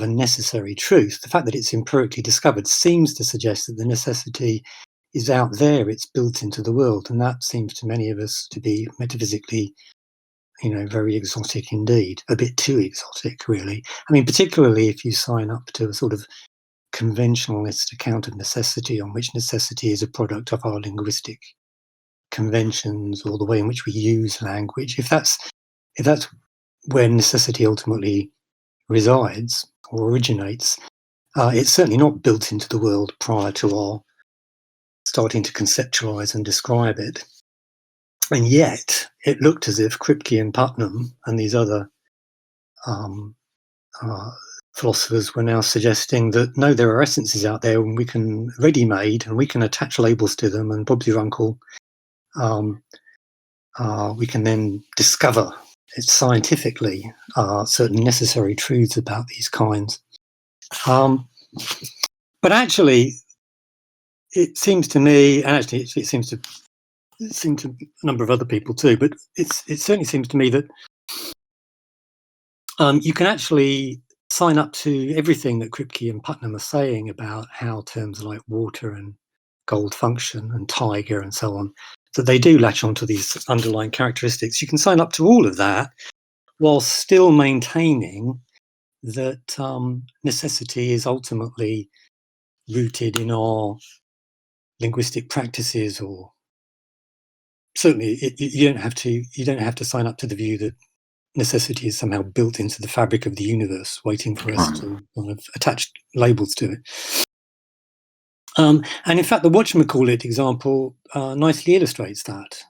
necessary truth. The fact that it's empirically discovered seems to suggest that the necessity is out there, it's built into the world, and that seems to many of us to be metaphysically, very exotic indeed, a bit too exotic, really. I mean, particularly if you sign up to a sort of conventionalist account of necessity, on which necessity is a product of our linguistic conventions or the way in which we use language. If that's where necessity ultimately resides or originates, it's certainly not built into the world prior to our starting to conceptualize and describe it. And yet it looked as if Kripke and Putnam and these other philosophers were now suggesting that no, there are essences out there and we can ready-made and we can attach labels to them, and Bob's your uncle. We can then discover scientifically certain necessary truths about these kinds. But actually, it seems to me, and actually it seems to a number of other people too, but it certainly seems to me that you can actually sign up to everything that Kripke and Putnam are saying about how terms like water and gold function and tiger and so on, that they do latch onto these underlying characteristics. You can sign up to all of that while still maintaining that necessity is ultimately rooted in our linguistic practices, or certainly you don't have to sign up to the view that necessity is somehow built into the fabric of the universe, waiting for us to kind of attach labels to it. And in fact, the whatchamacallit example nicely illustrates that,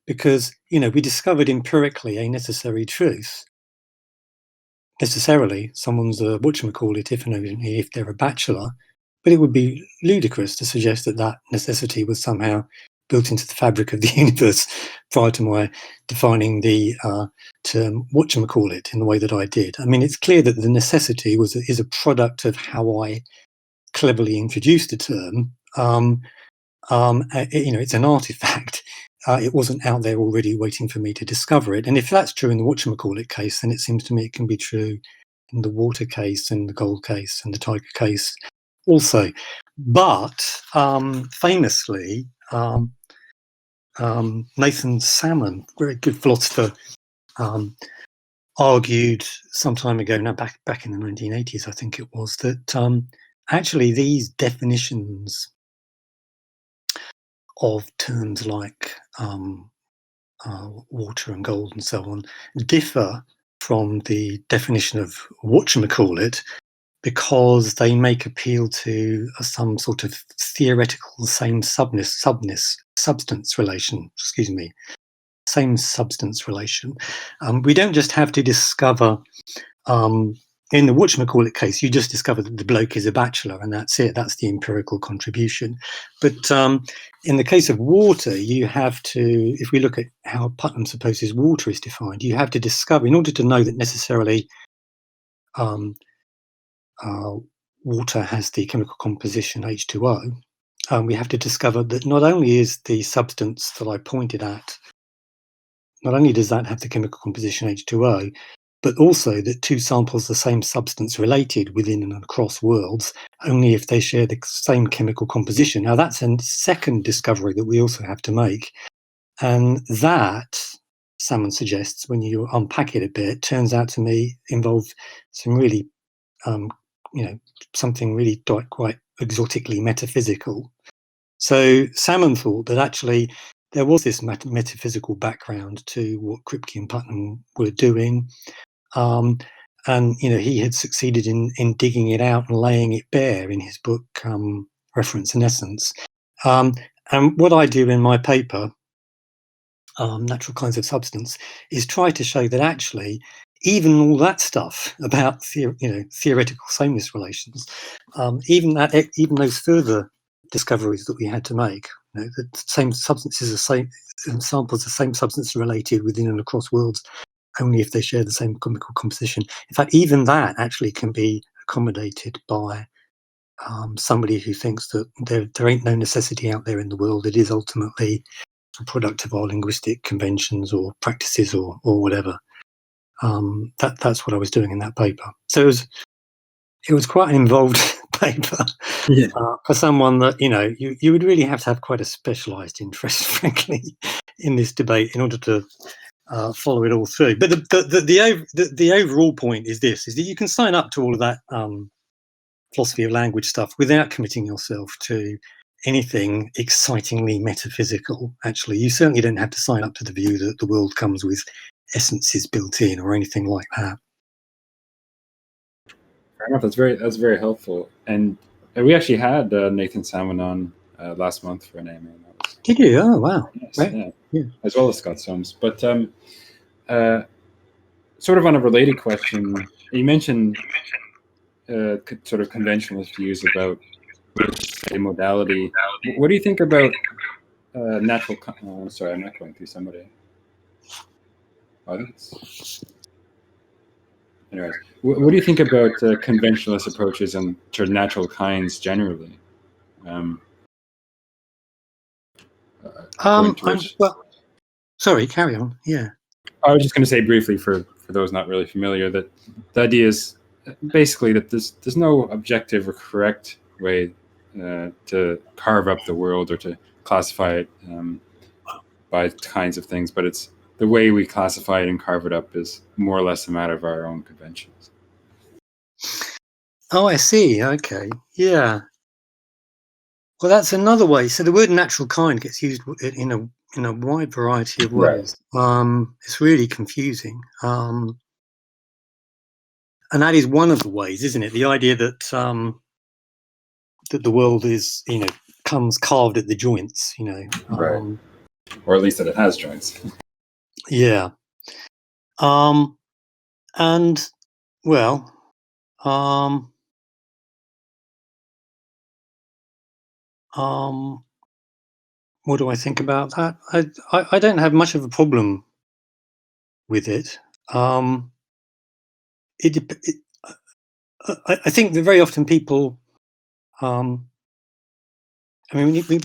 because we discovered empirically a necessary truth. Necessarily, someone's a whatchamacallit if they're a bachelor, but it would be ludicrous to suggest that necessity was somehow built into the fabric of the universe prior to my defining the term whatchamacallit in the way that I did. I mean, it's clear that the necessity is a product of how I cleverly introduced the term. It's an artifact. It wasn't out there already waiting for me to discover it. And if that's true in the whatchamacallit case, then it seems to me it can be true in the water case and the gold case and the tiger case also. But famously, Nathan Salmon, very good philosopher, argued some time ago, now back in the 1980s, I think it was, that actually these definitions of terms like water and gold and so on differ from the definition of whatchamacallit because they make appeal to some sort of theoretical same substance relation. Same substance relation. We don't just have to discover, in the whatchamacallit case, you just discover that the bloke is a bachelor and that's it. That's the empirical contribution. But in the case of water, you have to, if we look at how Putnam supposes water is defined, you have to discover, in order to know that necessarily water has the chemical composition H2O, we have to discover that not only is the substance that I pointed at, not only does that have the chemical composition H2O, but also that two samples of the same substance related within and across worlds, only if they share the same chemical composition. Now that's a second discovery that we also have to make. And that, Salmon suggests, when you unpack it a bit, turns out to me involve some really, something really quite exotically metaphysical. So Salmon thought that actually there was this metaphysical background to what Kripke and Putnam were doing. And he had succeeded in digging it out and laying it bare in his book, Reference and Essence. And what I do in my paper, Natural Kinds of Substance, is try to show that actually even all that stuff about theoretical sameness relations, even those further discoveries that we had to make, the same substances are same samples, the same substance related within and across worlds, only if they share the same chemical composition. In fact, even that actually can be accommodated by somebody who thinks that there ain't no necessity out there in the world. It is ultimately a product of our linguistic conventions or practices or whatever. That's what I was doing in that paper. So it was quite an involved paper for someone that, you would really have to have quite a specialised interest, frankly, in this debate in order to follow it all through. But the overall point is this: is that you can sign up to all of that philosophy of language stuff without committing yourself to anything excitingly metaphysical. Actually, you certainly don't have to sign up to the view that the world comes with essences built in or anything like that. Fair enough. That's very helpful. And we actually had Nathan Salmon on last month for an AMA. Did you? Oh, wow. Yes, right. Yeah. As well as Scott Soames. But sort of on a related question, you mentioned sort of conventionalist views about a modality. What do you think about natural? Sorry, I'm not going through somebody. Anyways, what do you think about conventionalist approaches and sort of natural kinds generally? Well, sorry, carry on. Yeah. I was just going to say briefly for those not really familiar that the idea is basically that there's no objective or correct way to carve up the world or to classify it by kinds of things, but it's the way we classify it and carve it up is more or less a matter of our own conventions. Oh, I see. Okay. Yeah. Well, that's another way. So the word natural kind gets used in a wide variety of ways. Right. It's really confusing. And that is one of the ways, isn't it? The idea that that the world is, comes carved at the joints, right. Or at least that it has joints. Yeah. And well, what do I think about that? I don't have much of a problem with it. I think that very often people, we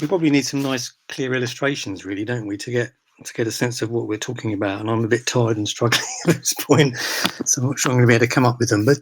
probably need some nice, clear illustrations, really, don't we, to get a sense of what we're talking about. And I'm a bit tired and struggling at this point, so I'm not sure I'm going to be able to come up with them. But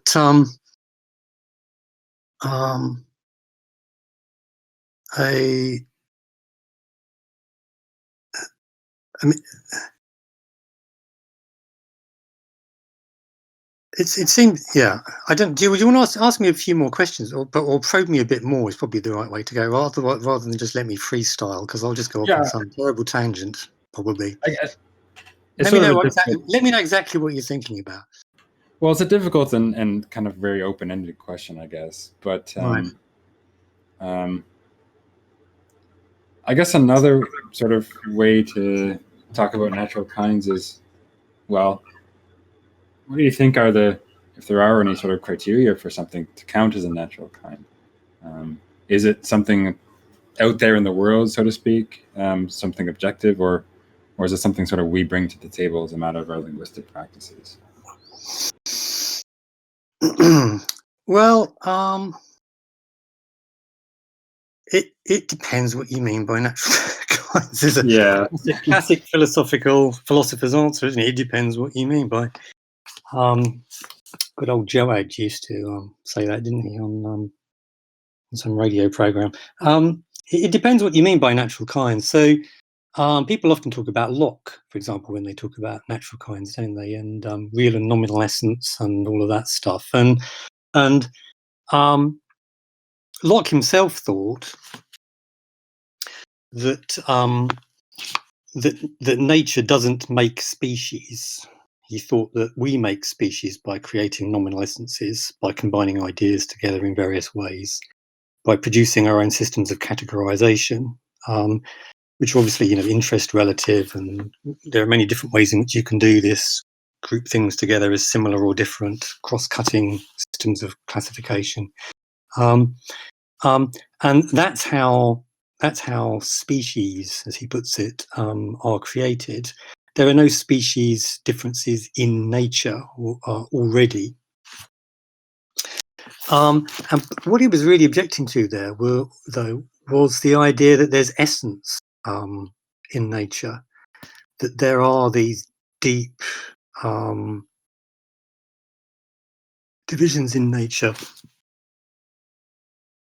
it seems, yeah. I don't. Do you want to ask me a few more questions, or probe me a bit more? Is probably the right way to go, rather than just let me freestyle, because I'll just go off on some terrible tangent, probably. Let me know exactly what you're thinking about. Well, it's a difficult and kind of very open-ended question, I guess. But right. I guess another sort of way to talk about natural kinds is, well, what do you think if there are any sort of criteria for something to count as a natural kind? Is it something out there in the world, so to speak, something objective, or is it something sort of we bring to the table as a matter of our linguistic practices? Well, it depends what you mean by natural kinds. It's a classic philosopher's answer, isn't it? It depends what you mean by. Good old Joad used to say that, didn't he, on some radio program? It depends what you mean by natural kinds. So people often talk about Locke, for example, when they talk about natural kinds, don't they? And real and nominal essence and all of that stuff. And Locke himself thought that that nature doesn't make species. He thought that we make species by creating nominal essences, by combining ideas together in various ways, by producing our own systems of categorization, which are obviously, interest relative, and there are many different ways in which you can do this. Group things together as similar or different, cross-cutting systems of classification. And that's how how species, as he puts it, are created. There are no species differences in nature already. And what he was really objecting to there was the idea that there's essence in nature, that there are these deep divisions in nature,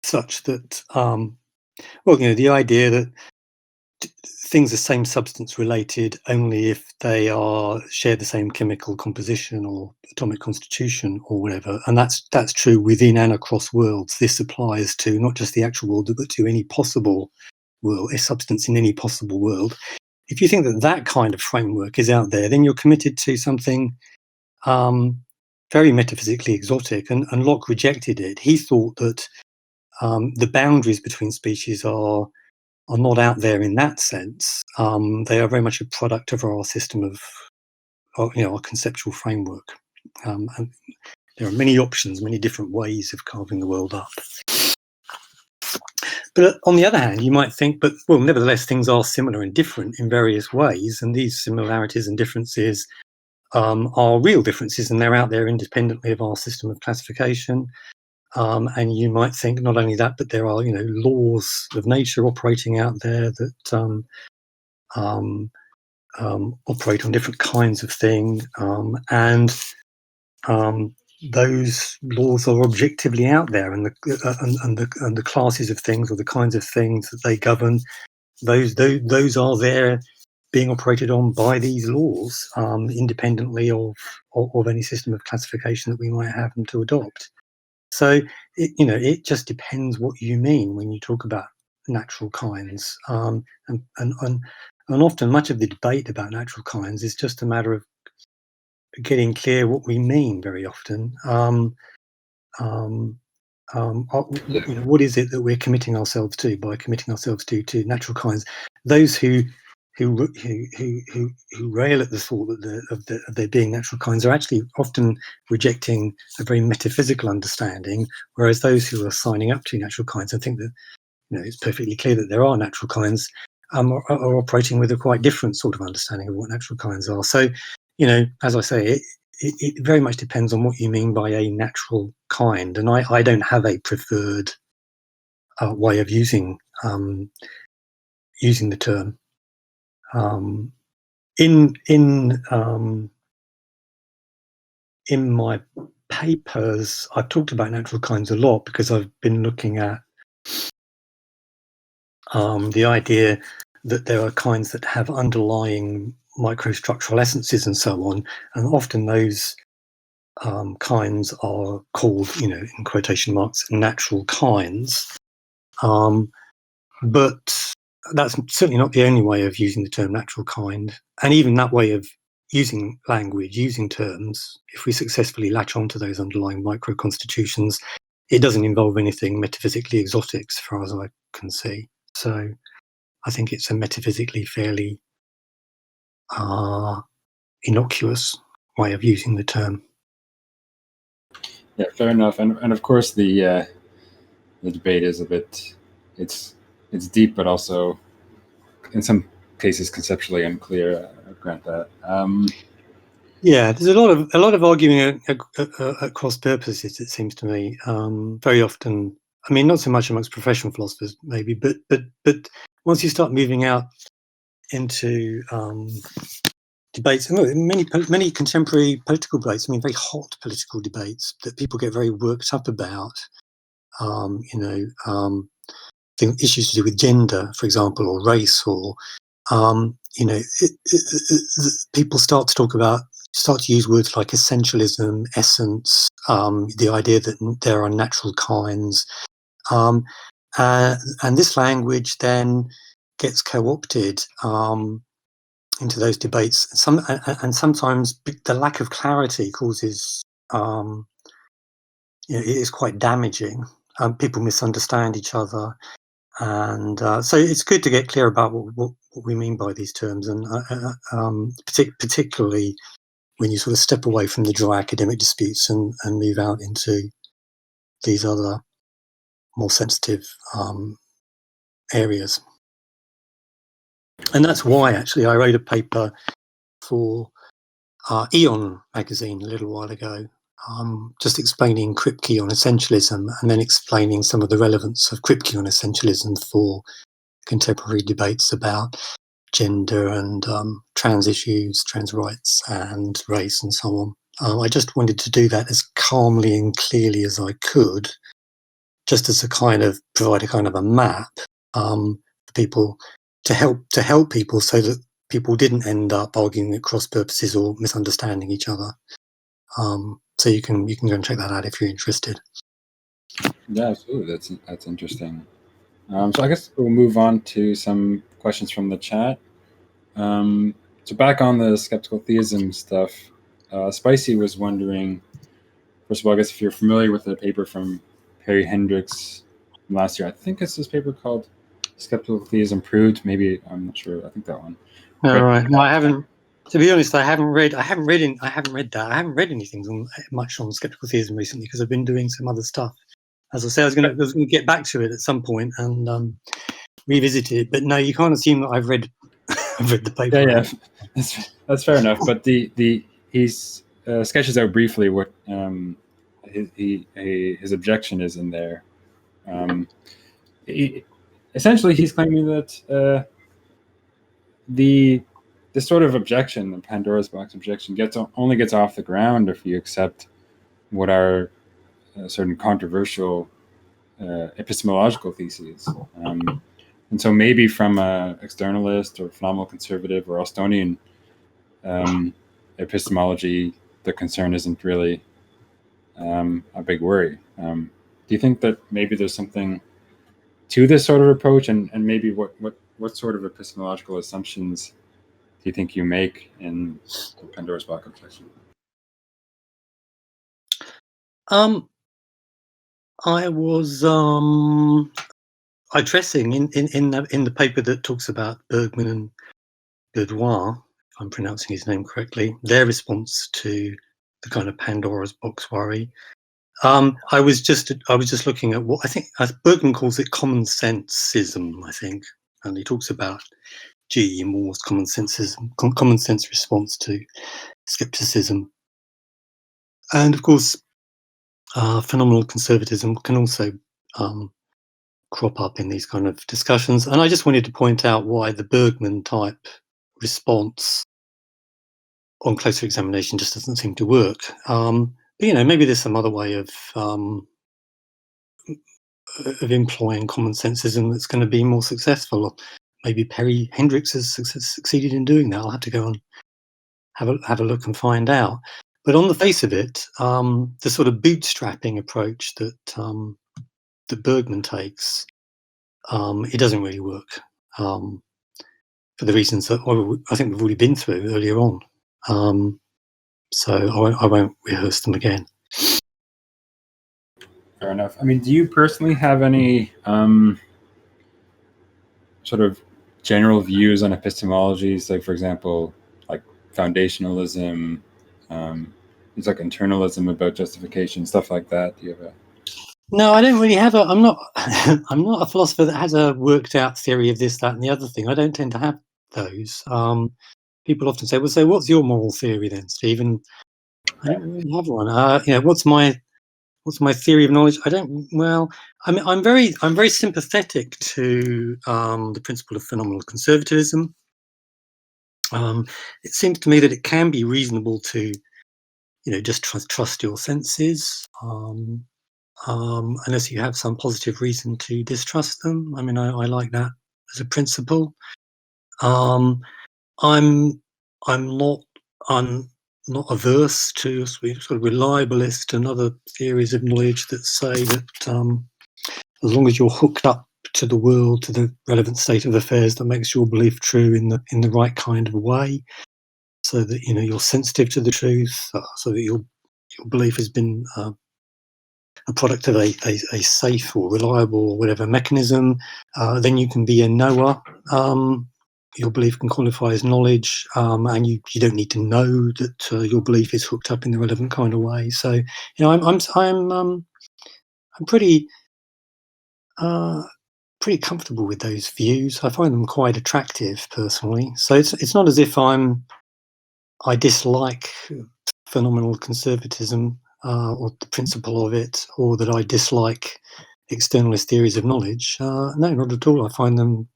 such that, the idea that things are same substance related only if they share the same chemical composition or atomic constitution or whatever, and that's true within and across worlds. This applies to not just the actual world, but to any possible world, a substance in any possible world. If you think that that kind of framework is out there, then you're committed to something very metaphysically exotic, and Locke rejected it. He thought that the boundaries between species are not out there in that sense. They are very much a product of our system of, our conceptual framework. And there are many options, many different ways of carving the world up. But on the other hand, you might think, nevertheless, things are similar and different in various ways, and these similarities and differences are real differences, and they're out there independently of our system of classification. And you might think not only that, but there are, laws of nature operating out there that operate on different kinds of thing, and those laws are objectively out there, and the classes of things or the kinds of things that they govern, those are there, being operated on by these laws, independently of any system of classification that we might have them to adopt. So, it just depends what you mean when you talk about natural kinds. And often much of the debate about natural kinds is just a matter of getting clear what we mean very often. What is it that we're committing ourselves to by committing ourselves to natural kinds? Those who rail at the thought of there being natural kinds are actually often rejecting a very metaphysical understanding, whereas those who are signing up to natural kinds and think that it's perfectly clear that there are natural kinds are operating with a quite different sort of understanding of what natural kinds are. So, as I say, it very much depends on what you mean by a natural kind, and I don't have a preferred way of using the term. In my papers, I've talked about natural kinds a lot because I've been looking at the idea that there are kinds that have underlying microstructural essences and so on, and often those kinds are called, in quotation marks, natural kinds. But that's certainly not the only way of using the term natural kind. And even that way of using language, using terms, if we successfully latch onto those underlying micro-constitutions, it doesn't involve anything metaphysically exotic as far as I can see. So I think it's a metaphysically fairly innocuous way of using the term. Yeah, fair enough. And of course the debate is a bit, it's deep, but also in some cases conceptually unclear. I grant that. Yeah, there's a lot of arguing at cross purposes, it seems to me. Very often, I mean, not so much amongst professional philosophers, maybe, but once you start moving out into debates, many contemporary political debates, I mean, very hot political debates that people get very worked up about. Issues to do with gender, for example, or race, or people start to use words like essentialism, essence, the idea that there are natural kinds, and this language then gets co-opted into those debates. And sometimes the lack of clarity causes, it is quite damaging. People misunderstand each other. And so it's good to get clear about what we mean by these terms, and particularly when you sort of step away from the dry academic disputes and move out into these other more sensitive areas. And that's why, actually, I wrote a paper for Eon magazine a little while ago, just explaining Kripke on essentialism and then explaining some of the relevance of Kripke on essentialism for contemporary debates about gender and trans issues, trans rights and race and so on. I just wanted to do that as calmly and clearly as I could, just as a kind of provide a kind of a map for people to help people, so that people didn't end up arguing at cross purposes or misunderstanding each other. So you can go and check that out if you're interested. Yeah, absolutely. That's interesting. So I guess we'll move on to some questions from the chat. So back on the skeptical theism stuff, Spicy was wondering, first of all, I guess if you're familiar with the paper from Perry Hendricks from last year. I think it's this paper called Skeptical Theism Proved. Maybe, I'm not sure. I think that one. All right. No, I haven't. To be honest, I haven't read that. I haven't read anything much on skeptical theism recently because I've been doing some other stuff. As I say, I was going to get back to it at some point and revisit it. But no, you can't assume that I've read the paper. Yeah, that's fair enough. But he's sketches out briefly what his objection is in there. Essentially, he's claiming that this sort of objection, the Pandora's box objection, only gets off the ground if you accept what are certain controversial epistemological theses. And so maybe from an externalist or phenomenal conservative or Austonian epistemology, the concern isn't really a big worry. Do you think that maybe there's something to this sort of approach, and maybe what sort of epistemological assumptions do you think you make in the Pandora's box objection? I was addressing in the paper that talks about Bergman and Boudoir, if I'm pronouncing his name correctly, their response to the kind of Pandora's box worry. I was just looking at what I think Bergman calls it common sensism, I think, and he talks about G.E. Moore's common sense response to skepticism, and of course, phenomenal conservatism can also crop up in these kind of discussions. And I just wanted to point out why the Bergman type response on closer examination just doesn't seem to work. But, maybe there's some other way of employing common sensism that's going to be more successful. Maybe Perry Hendricks has succeeded in doing that. I'll have to go and have a look and find out. But on the face of it, the sort of bootstrapping approach that Bergman takes, it doesn't really work for the reasons that I think we've already been through earlier on. So I won't rehearse them again. Fair enough. I mean, do you personally have any sort of general views on epistemologies, like, for example, like foundationalism, it's like internalism about justification, stuff like that? Do you have a... No, I don't really have I'm not a philosopher that has a worked out theory of this, that, and the other thing. I don't tend to have those. People often say, "Well, so what's your moral theory then, Stephen?" I don't really have one. What's my theory of knowledge? I don't. Well, I mean, I'm very sympathetic to the principle of phenomenal conservatism. It seems to me that it can be reasonable to, just trust your senses. Unless you have some positive reason to distrust them. I mean, I like that as a principle. I'm not averse to sort of reliabilist and other theories of knowledge that say that as long as you're hooked up to the world, to the relevant state of affairs that makes your belief true in the right kind of way, so that you're sensitive to the truth, so that your belief has been a product of a safe or reliable or whatever mechanism, then you can be a knower. Your belief can qualify as knowledge, and you don't need to know that your belief is hooked up in the relevant kind of way. So, I'm pretty pretty comfortable with those views. I find them quite attractive personally. So it's not as if I dislike phenomenal conservatism or the principle of it, or that I dislike externalist theories of knowledge. No, not at all. I find them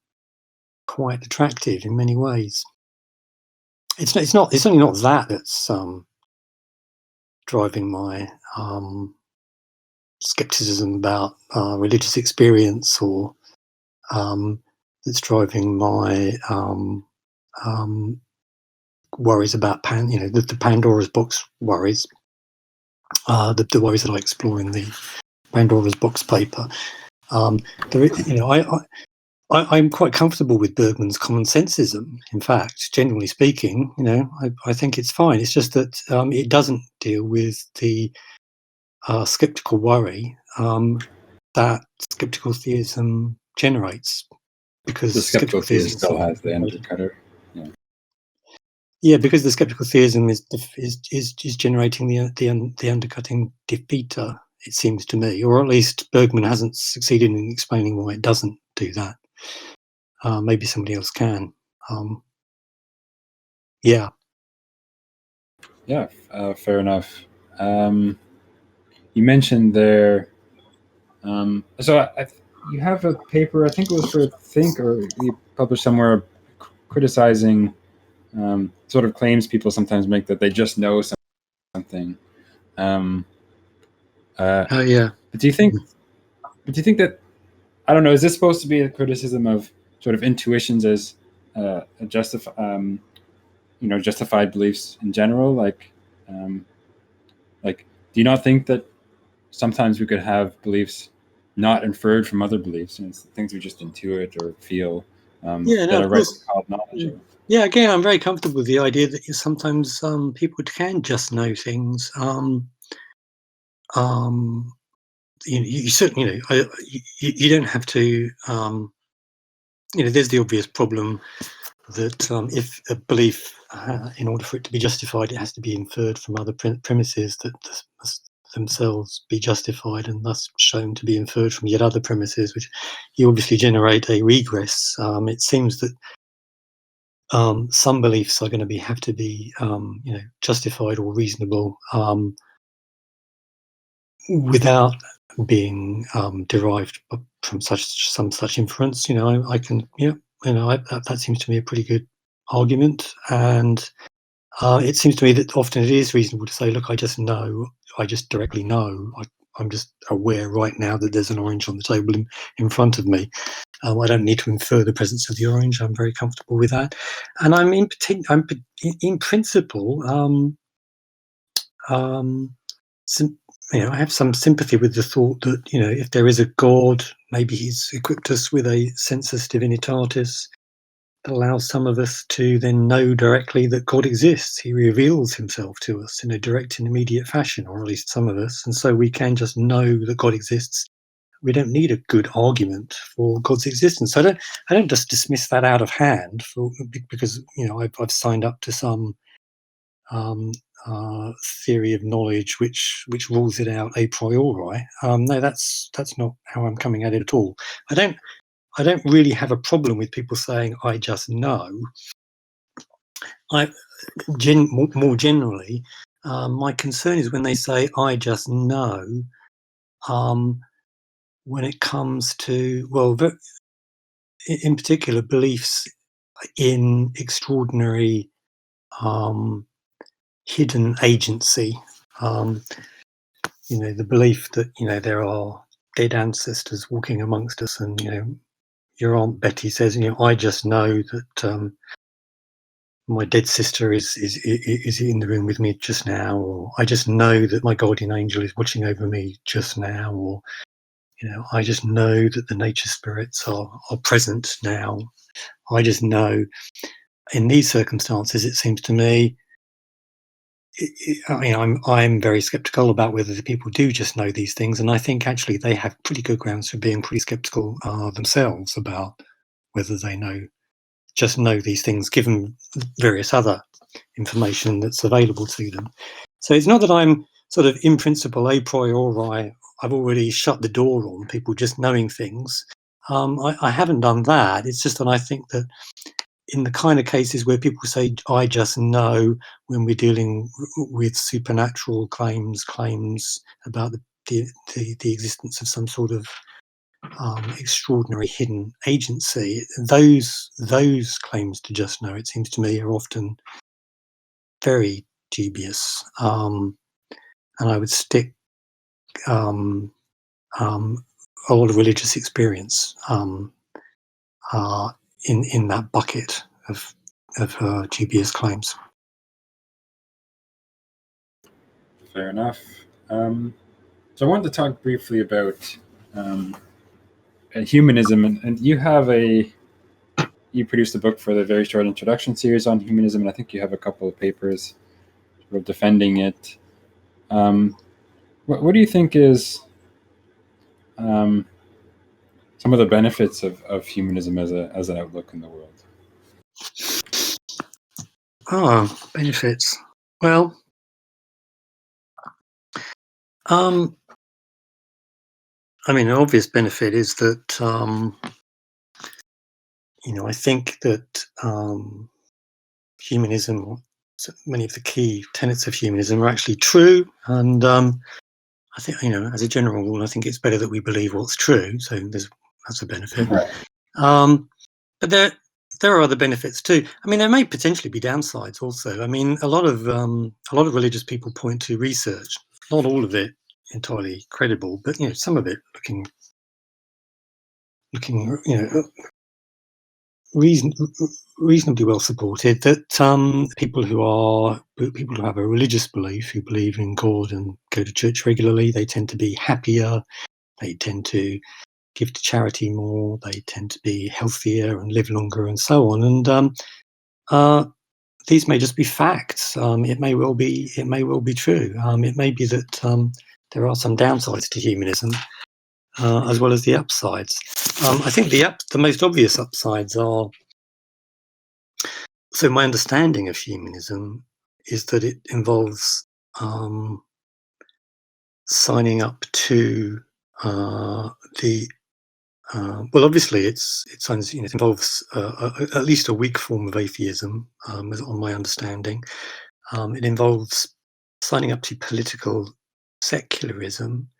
quite attractive in many ways. It's only not that that's driving my skepticism about religious experience, or that's driving my worries about the Pandora's box worries, the worries that I explore in the Pandora's box paper. I'm quite comfortable with Bergman's common-sensism. In fact, generally speaking, I think it's fine. It's just that it doesn't deal with the skeptical worry that skeptical theism generates, because the skeptical theism still has the undercutter. Yeah, because the skeptical theism is generating the undercutting defeater, it seems to me, or at least Bergman hasn't succeeded in explaining why it doesn't do that. Maybe somebody else can. Yeah. Yeah, fair enough. You mentioned there. So you have a paper, I think it was for Think, or you published somewhere, criticizing sort of claims people sometimes make that they just know something. Yeah. But do you think that, I don't know, is this supposed to be a criticism of sort of intuitions as justified beliefs in general? Like, do you not think that sometimes we could have beliefs not inferred from other beliefs, and things we just intuit or feel that are rightly called knowledge? Yeah, again, I'm very comfortable with the idea that sometimes people can just know things. You certainly, you don't have to. There's the obvious problem that if a belief, in order for it to be justified, it has to be inferred from other premises that must themselves be justified, and thus shown to be inferred from yet other premises, which you obviously generate a regress. It seems that some beliefs are going to have to be justified or reasonable without being derived from some such inference. That seems to me a pretty good argument, and it seems to me that often it is reasonable to say, look, I just directly know. I'm just aware right now that there's an orange on the table in front of me. I don't need to infer the presence of the orange. I'm very comfortable with that, and I'm in principle. I have some sympathy with the thought that if there is a God, maybe He's equipped us with a sensus divinitatis that allows some of us to then know directly that God exists. He reveals Himself to us in a direct and immediate fashion, or at least some of us, and so we can just know that God exists. We don't need a good argument for God's existence. I don't just dismiss that out of hand because I've signed up to some theory of knowledge which rules it out a priori. No, that's not how I'm coming at it at all. I don't really have a problem with people saying I just know. More generally, my concern is when they say I just know. When it comes to, in particular, beliefs in extraordinary hidden agency, the belief that there are dead ancestors walking amongst us, and your Aunt Betty says, I just know that my dead sister is in the room with me just now, or I just know that my guardian angel is watching over me just now, or I just know that the nature spirits are present now. I just know. In these circumstances, it seems to me, I'm very skeptical about whether the people do just know these things, and I think actually they have pretty good grounds for being pretty skeptical themselves about whether they just know these things, given various other information that's available to them. So it's not that I'm sort of in principle a priori, I've already shut the door on people just knowing things. I haven't done that. It's just that I think that in the kind of cases where people say, I just know, when we're dealing with supernatural claims about the existence of some sort of extraordinary hidden agency, those claims to just know, it seems to me, are often very dubious. And I would stick a lot of religious experience in that bucket of dubious claims. Fair enough. So I wanted to talk briefly about humanism, and you produced a book for the very short introduction series on humanism, and I think you have a couple of papers sort of defending it. What do you think is some of the benefits of humanism as an outlook in the world? Benefits. Well, I mean, an obvious benefit is that I think that humanism, many of the key tenets of humanism, are actually true, and I think, as a general rule, I think it's better that we believe what's true. So that's a benefit. Right. But there are other benefits too. I mean, there may potentially be downsides also. I mean, a lot of religious people point to research, not all of it entirely credible, but some of it looking reasonably well supported, that people who have a religious belief, who believe in God and go to church regularly, they tend to be happier, they tend to give to charity more, they tend to be healthier and live longer and so on. And these may just be facts. It may well be true. It may be that there are some downsides to humanism as well as the upsides. I think the most obvious upsides are, so my understanding of humanism is that it involves signing up to well, obviously it involves at least a weak form of atheism, on my understanding. It involves signing up to political secularism.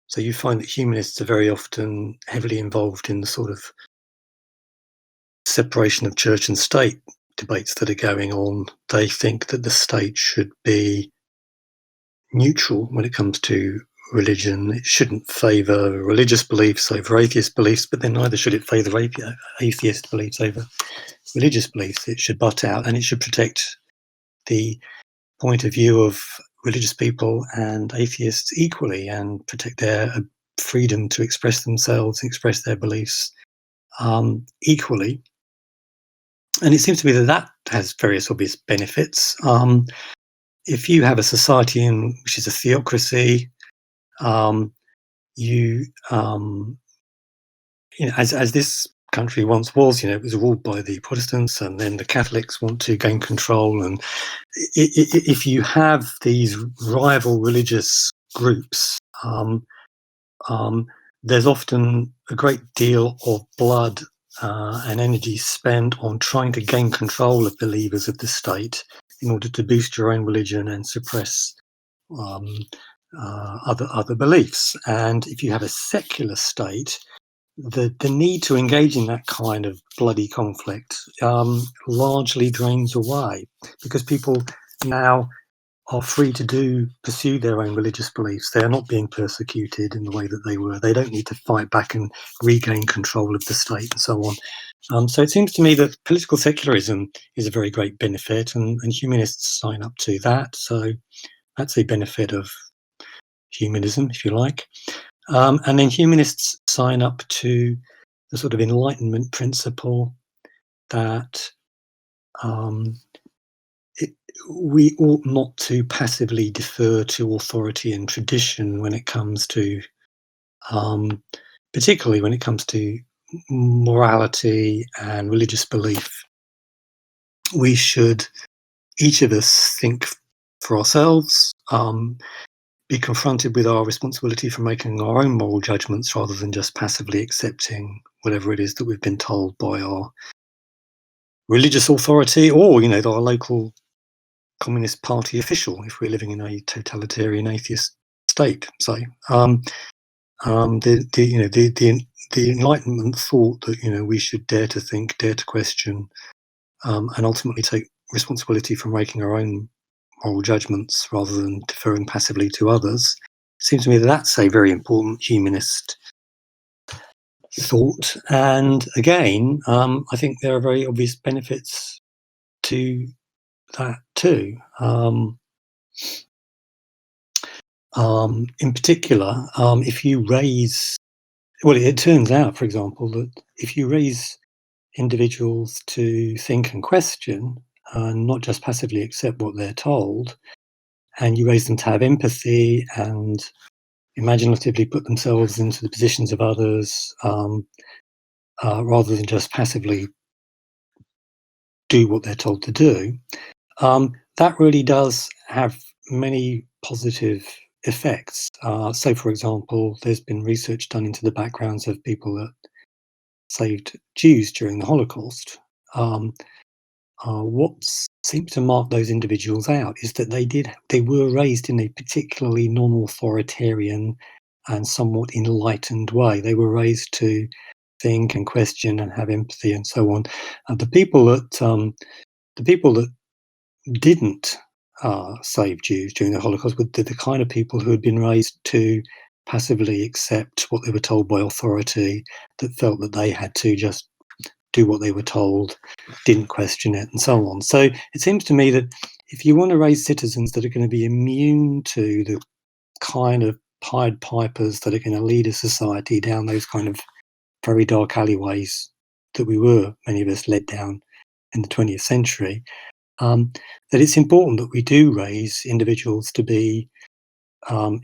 So you find that humanists are very often heavily involved in the sort of separation of church and state debates that are going on. They think that the state should be neutral when it comes to religion. It shouldn't favour religious beliefs over atheist beliefs, but then neither should it favour atheist beliefs over religious beliefs. It should butt out, and it should protect the point of view of religious people and atheists equally, and protect their freedom to express themselves, express their beliefs equally. And it seems to me that has various obvious benefits. If you have a society which is a theocracy, as this country once was, it was ruled by the Protestants, and then the Catholics want to gain control. And if you have these rival religious groups, there's often a great deal of blood and energy spent on trying to gain control of the levers of the state in order to boost your own religion and suppress other beliefs. And if you have a secular state, the need to engage in that kind of bloody conflict largely drains away, because people now are free to pursue their own religious beliefs. They are not being persecuted in the way that they were. They don't need to fight back and regain control of the state and so on. So it seems to me that political secularism is a very great benefit, and humanists sign up to that. So that's a benefit of humanism, if you like. And then humanists sign up to the sort of Enlightenment principle that we ought not to passively defer to authority and tradition when it comes to, particularly when it comes to morality and religious belief. We should, each of us, think for ourselves, be confronted with our responsibility for making our own moral judgments rather than just passively accepting whatever it is that we've been told by our religious authority or, our local Communist Party official, if we're living in a totalitarian atheist state, say. The Enlightenment thought that we should dare to think, dare to question, and ultimately take responsibility for making our own moral judgments rather than deferring passively to others. It seems to me that that's a very important humanist thought. And again, I think there are very obvious benefits to that too. In particular, if you raise, it turns out, for example, that if you raise individuals to think and question, and not just passively accept what they're told, and you raise them to have empathy and imaginatively put themselves into the positions of others, rather than just passively do what they're told to do, that really does have many positive effects. So, for example, there's been research done into the backgrounds of people that saved Jews during the Holocaust. What seems to mark those individuals out is that they were raised in a particularly non-authoritarian and somewhat enlightened way. They were raised to think and question and have empathy and so on. The people that didn't save Jews during the Holocaust were the kind of people who had been raised to passively accept what they were told by authority, that felt that they had to just do what they were told, didn't question it, and so on. So it seems to me that if you want to raise citizens that are going to be immune to the kind of Pied Pipers that are going to lead a society down those kind of very dark alleyways that many of us led down in the 20th century, that it's important that we do raise individuals to be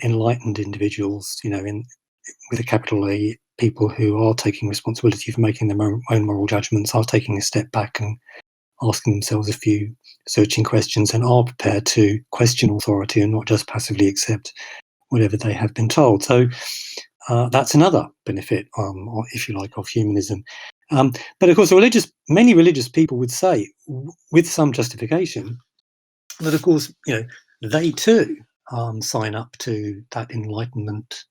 enlightened individuals, with a capital A, people who are taking responsibility for making their own moral judgments, are taking a step back and asking themselves a few searching questions, and are prepared to question authority and not just passively accept whatever they have been told. So that's another benefit, if you like, of humanism. But of course, many religious people would say, with some justification, that of course, they too sign up to that Enlightenment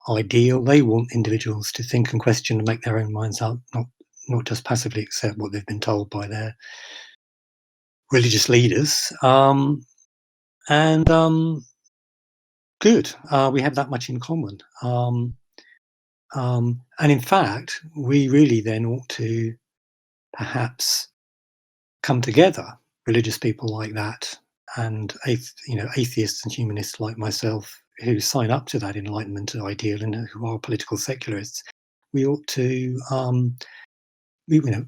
ideal. They want individuals to think and question and make their own minds up, not just passively accept what they've been told by their religious leaders. Good. We have that much in common. And in fact, we really then ought to perhaps come together, religious people like that, and atheists and humanists like myself, who sign up to that Enlightenment ideal and who are political secularists. We ought to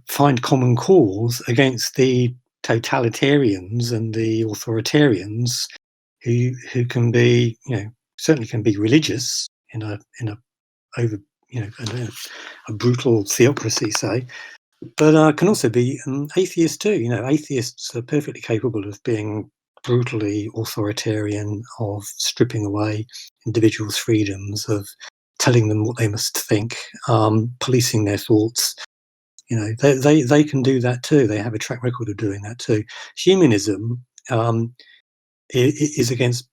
find common cause against the totalitarians and the authoritarians who can be, certainly can be religious in a brutal theocracy, say, but can also be atheists too. Atheists are perfectly capable of being brutally authoritarian, of stripping away individuals' freedoms, of telling them what they must think, policing their thoughts. They can do that too. They have a track record of doing that too. Humanism is against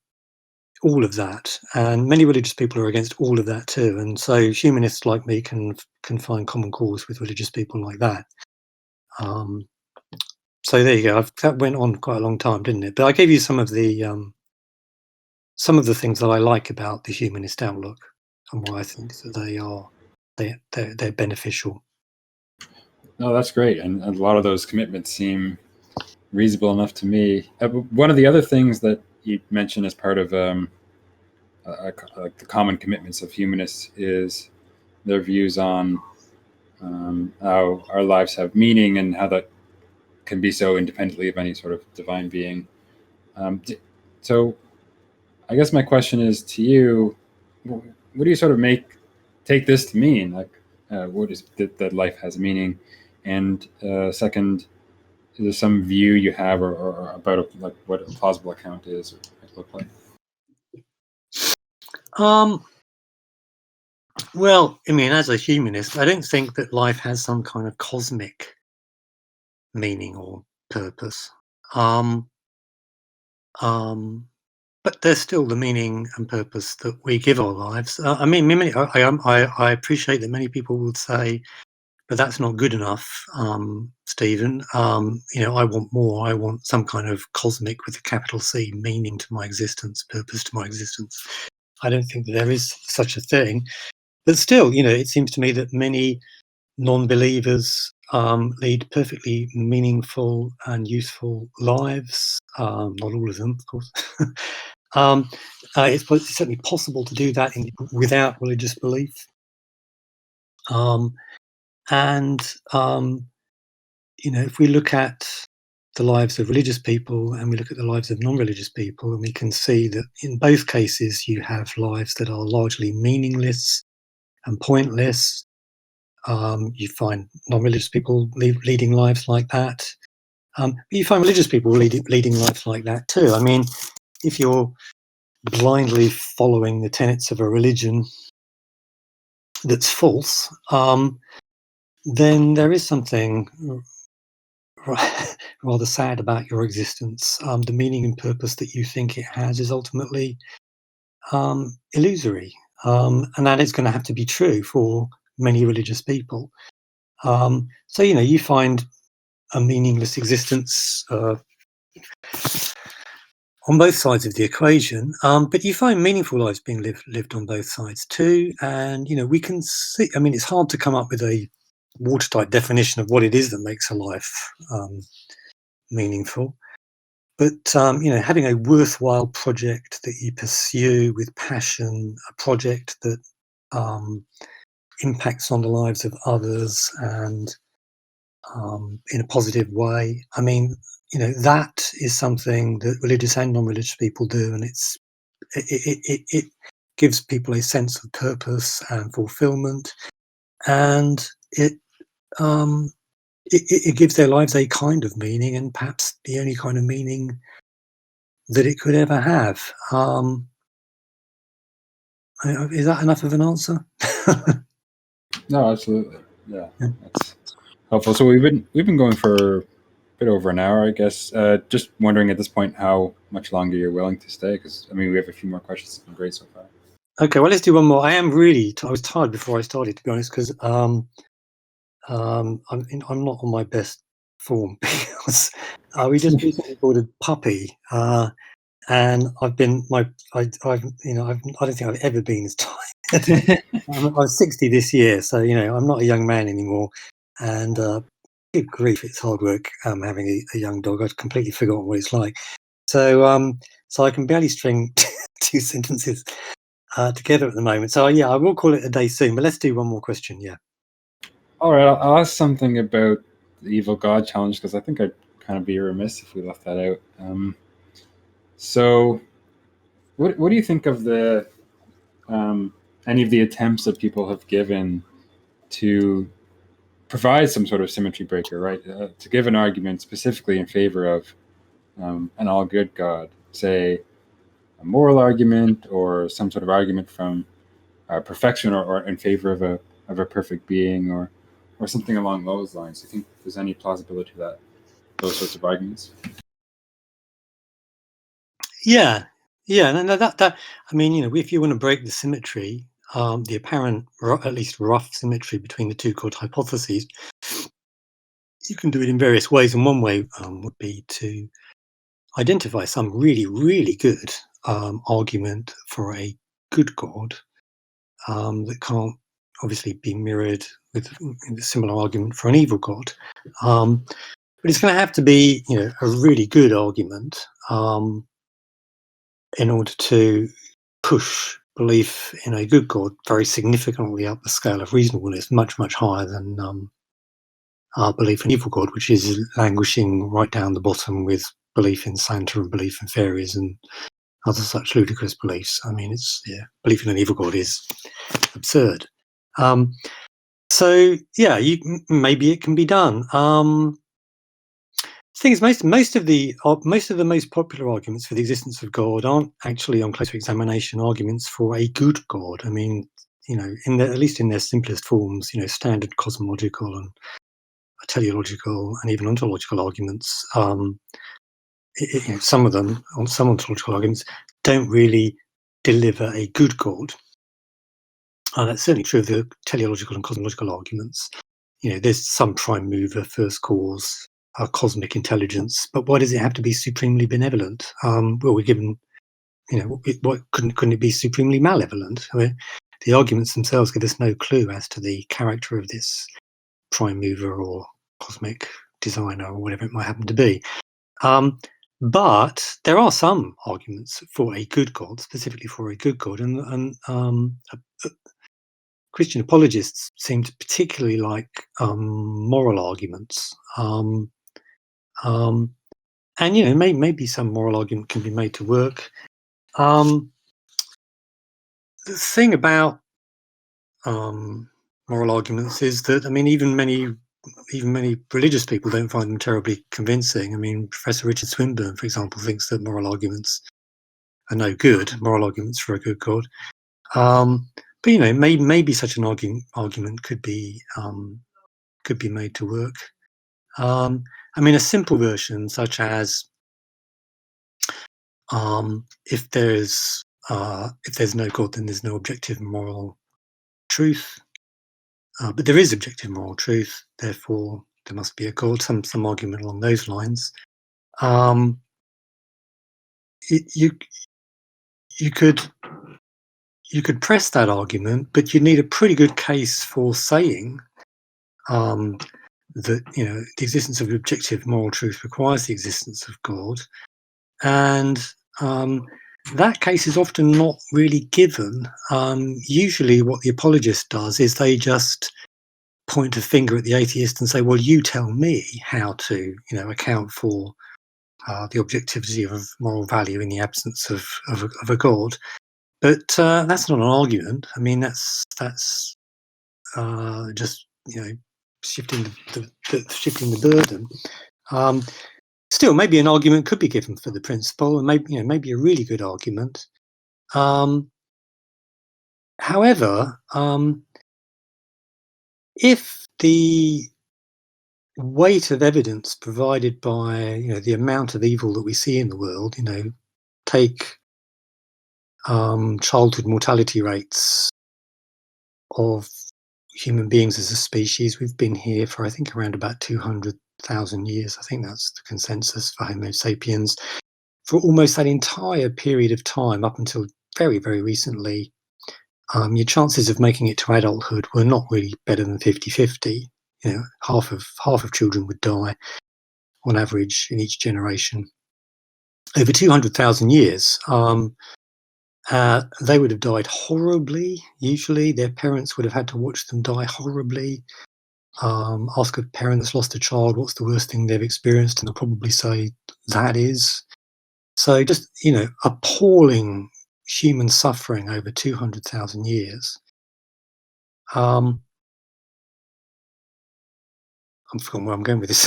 all of that, and many religious people are against all of that too. And so humanists like me can find common cause with religious people like that. So there you go. That went on quite a long time, didn't it? But I gave you some of the things that I like about the humanist outlook and why I think that they're beneficial. No, that's great, and a lot of those commitments seem reasonable enough to me. One of the other things that you mentioned as part of the common commitments of humanists is their views on how our lives have meaning and how that can be so independently of any sort of divine being. So I guess my question is to you, what do you sort of take this to mean? Like, what is that life has meaning? And second, is there some view you have or about like what a plausible account is or might look like? Well, I mean, as a humanist, I don't think that life has some kind of cosmic meaning or purpose. But there's still the meaning and purpose that we give our lives. I mean, I appreciate that many people would say, but that's not good enough, Stephen. I want more. I want some kind of cosmic, with a capital C, meaning to my existence, purpose to my existence. I don't think that there is such a thing. But still, it seems to me that many non-believers lead perfectly meaningful and useful lives. Not all of them, of course. It's certainly possible to do that without religious belief. If we look at the lives of religious people and we look at the lives of non-religious people, and we can see that in both cases you have lives that are largely meaningless and pointless. You find non-religious people leading lives like that. But you find religious people leading lives like that too. I mean, if you're blindly following the tenets of a religion that's false, then there is something rather sad about your existence. The meaning and purpose that you think it has is ultimately illusory, and that is going to have to be true for many religious people. So you find a meaningless existence on both sides of the equation, but you find meaningful lives being lived on both sides too. And we can see. I mean, it's hard to come up with a watertight definition of what it is that makes a life meaningful. But having a worthwhile project that you pursue with passion, a project that impacts on the lives of others and in a positive way. I mean, that is something that religious and non-religious people do, and it gives people a sense of purpose and fulfillment, and it gives their lives a kind of meaning, and perhaps the only kind of meaning that it could ever have. Is that enough of an answer? No, absolutely. Yeah, that's helpful. So we've been going for a bit over an hour, I guess. Just wondering at this point how much longer you're willing to stay, because we have a few more questions. It's been great so far. Okay, well, let's do one more. I was tired before I started, to be honest, because I'm not on my best form because we just recently bought a puppy, and I don't think I've ever been as tired. I'm 60 this year, so I'm not a young man anymore, and good grief, it's hard work having a young dog. I'd completely forgotten what it's like. So I can barely string two sentences together at the moment. So yeah, I will call it a day soon. But let's do one more question. Yeah. All right, I'll ask something about the evil God challenge, because I think I'd kind of be remiss if we left that out. So, what do you think of the any of the attempts that people have given to provide some sort of symmetry breaker, right? To give an argument specifically in favor of an all-good God, say a moral argument or some sort of argument from perfection, or in favor of a perfect being, or something along those lines. Do you think there's any plausibility to that, those sorts of arguments? Yeah. No, that I mean, if you want to break the symmetry, the apparent, at least rough symmetry between the two God hypotheses, you can do it in various ways. And one way would be to identify some really, really good argument for a good God that can't obviously be mirrored with a similar argument for an evil God. But it's going to have to be, a really good argument in order to push belief in a good God very significantly up the scale of reasonableness, much, much higher than our belief in evil God, which is languishing right down the bottom with belief in Santa and belief in fairies and other such ludicrous beliefs. I mean, belief in an evil God is absurd. So yeah, maybe it can be done. thing is, most of the most popular arguments for the existence of God aren't actually, on closer examination, arguments for a good God. I mean, at least in their simplest forms, standard cosmological and teleological and even ontological arguments. Some of them, on some ontological arguments, don't really deliver a good God. That's certainly true of the teleological and cosmological arguments. There's some prime mover, first cause, cosmic intelligence, but why does it have to be supremely benevolent? Well, we're given, what couldn't it be supremely malevolent? I mean, the arguments themselves give us no clue as to the character of this prime mover or cosmic designer or whatever it might happen to be. But there are some arguments for a good God, specifically for a good God, and Christian apologists seem to particularly like moral arguments. And maybe some moral argument can be made to work. The thing about moral arguments is that, I mean, even many religious people don't find them terribly convincing. I mean, Professor Richard Swinburne, for example, thinks that moral arguments are no good. Moral arguments for a good God. But maybe such an argument could be made to work. I mean, a simple version, such as if there's no God, then there's no objective moral truth. But there is objective moral truth, therefore there must be a God. Some argument along those lines. You could press that argument, but you need a pretty good case for saying that the existence of objective moral truth requires the existence of God, and that case is often not really given. Usually, what the apologist does is they just point a finger at the atheist and say, "Well, you tell me how to, account for the objectivity of moral value in the absence of a God." But that's not an argument. I mean, that's just shifting the burden. Still, maybe an argument could be given for the principle, and maybe a really good argument. However, if the weight of evidence provided by the amount of evil that we see in the world, take childhood mortality rates of human beings as a species. We've been here for, I think, around about 200,000 years. I think that's the consensus for Homo sapiens. For almost that entire period of time, up until very, very recently, your chances of making it to adulthood were not really better than 50-50. Half of children would die on average in each generation. Over 200,000 years, they would have died horribly. Usually their parents would have had to watch them die horribly. Ask a parent that's lost a child what's the worst thing they've experienced, and they'll probably say that is. So just, appalling human suffering over 200,000 years. I've forgotten where I'm going with this.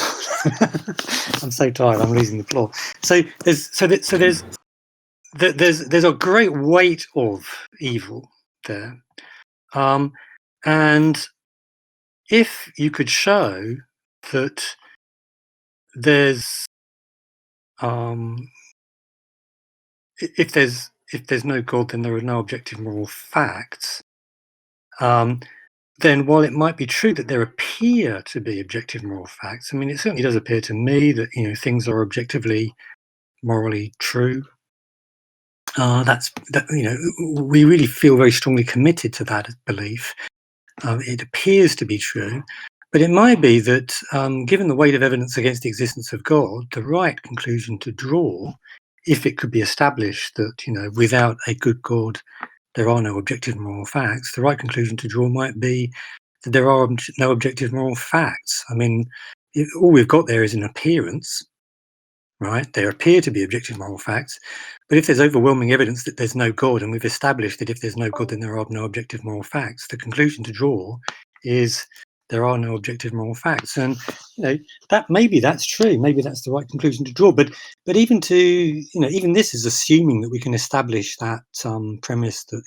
I'm so tired. I'm losing the plot. So there's a great weight of evil there, and if you could show that there's if there's no God, then there are no objective moral facts. Then while it might be true that there appear to be objective moral facts, I mean, it certainly does appear to me that things are objectively morally true. We really feel very strongly committed to that belief. It appears to be true, but it might be that, given the weight of evidence against the existence of God, the right conclusion to draw, if it could be established that without a good God there are no objective moral facts, the right conclusion to draw might be that there are no objective moral facts. I mean, all we've got there is an appearance, right? There appear to be objective moral facts, but if there's overwhelming evidence that there's no God, and we've established that if there's no God, then there are no objective moral facts, the conclusion to draw is there are no objective moral facts. And that maybe that's true, maybe that's the right conclusion to draw, but even this is assuming that we can establish that premise that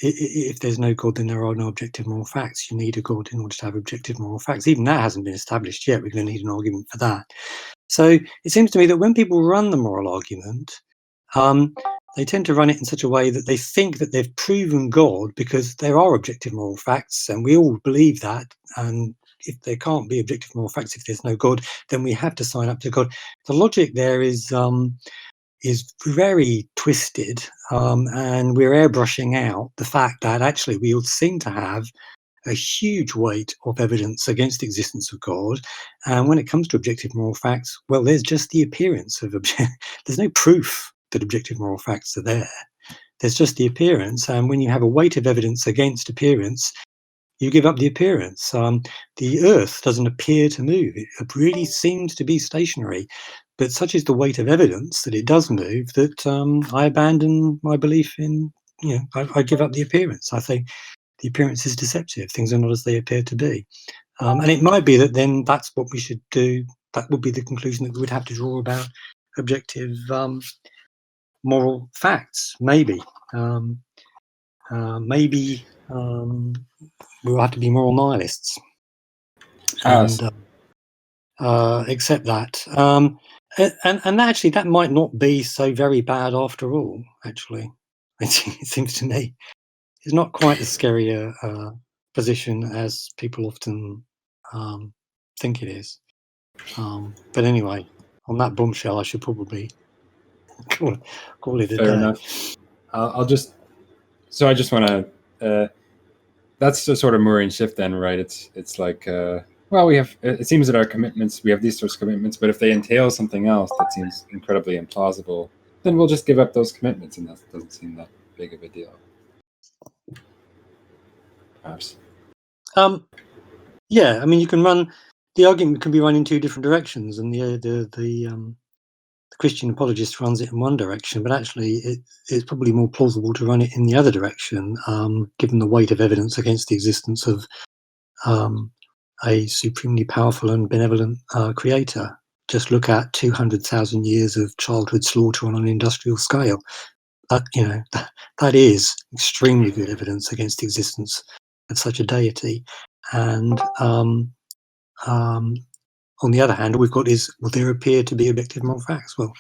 if there's no God, then there are no objective moral facts. You need a God in order to have objective moral facts. Even that hasn't been established yet. We're going to need an argument for that. So it seems to me that when people run the moral argument, they tend to run it in such a way that they think that they've proven God because there are objective moral facts, and we all believe that. And if there can't be objective moral facts, if there's no God, then we have to sign up to God. The logic there is very twisted, and we're airbrushing out the fact that actually we all seem to have a huge weight of evidence against the existence of God. And when it comes to objective moral facts, well, there's just the appearance of there's no proof that objective moral facts are there. There's just the appearance. And when you have a weight of evidence against appearance, you give up the appearance. The earth doesn't appear to move. It really seems to be stationary. But such is the weight of evidence that it does move that I abandon my belief in, I give up the appearance. I think the appearance is deceptive. Things are not as they appear to be. And it might be that then that's what we should do. That would be the conclusion that we would have to draw about objective moral facts. Maybe. Maybe we'll have to be moral nihilists and accept that. And actually, that might not be so very bad after all. Actually, it seems to me it's not quite as scary a position as people often think it is. But anyway, on that bombshell, I should probably call it a day. Fair enough. I just want to. That's the sort of Moorian shift, then, right? It's like. Well, we have. It seems that our commitments, we have these sorts of commitments, but if they entail something else that seems incredibly implausible, then we'll just give up those commitments, and that doesn't seem that big of a deal. Perhaps. Yeah, I mean, you can run. The argument can be run in two different directions, and the Christian apologist runs it in one direction, but actually, it's probably more plausible to run it in the other direction, given the weight of evidence against the existence of. A supremely powerful and benevolent creator. Just look at 200,000 years of childhood slaughter on an industrial scale. That is extremely good evidence against the existence of such a deity. And on the other hand, all we've got is, will there appear to be objective moral facts? Well,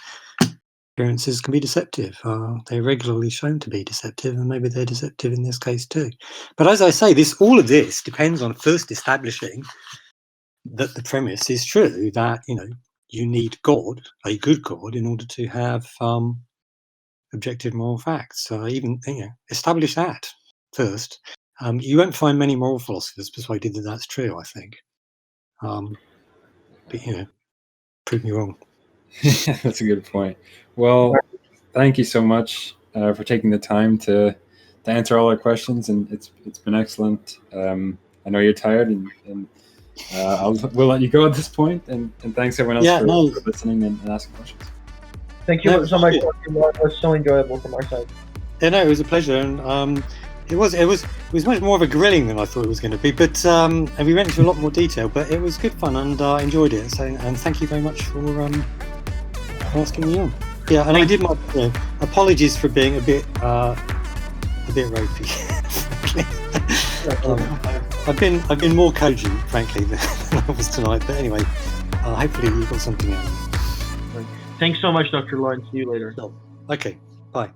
appearances can be deceptive. They're regularly shown to be deceptive, and maybe they're deceptive in this case too. But as I say, all of this depends on first establishing that the premise is true, that you need God, a good God, in order to have objective moral facts. Even establish that first. You won't find many moral philosophers persuaded that that's true, I think. But prove me wrong. That's a good point. Well, thank you so much for taking the time to answer all our questions, and it's been excellent. I know you're tired, and we'll let you go at this point. And thanks everyone else for listening and asking questions. Thank you so much. It was so enjoyable from our side. Yeah, no, it was a pleasure, and it was much more of a grilling than I thought it was going to be. But and we went into a lot more detail, but it was good fun, and I enjoyed it. So, and thank you very much for asking me on. Yeah, and I did my apologies for being a bit ropey. I've been more cogent, frankly, than I was tonight. But anyway, hopefully you got something out of it. Thanks so much, Dr. Lawrence. See you later. Okay, bye.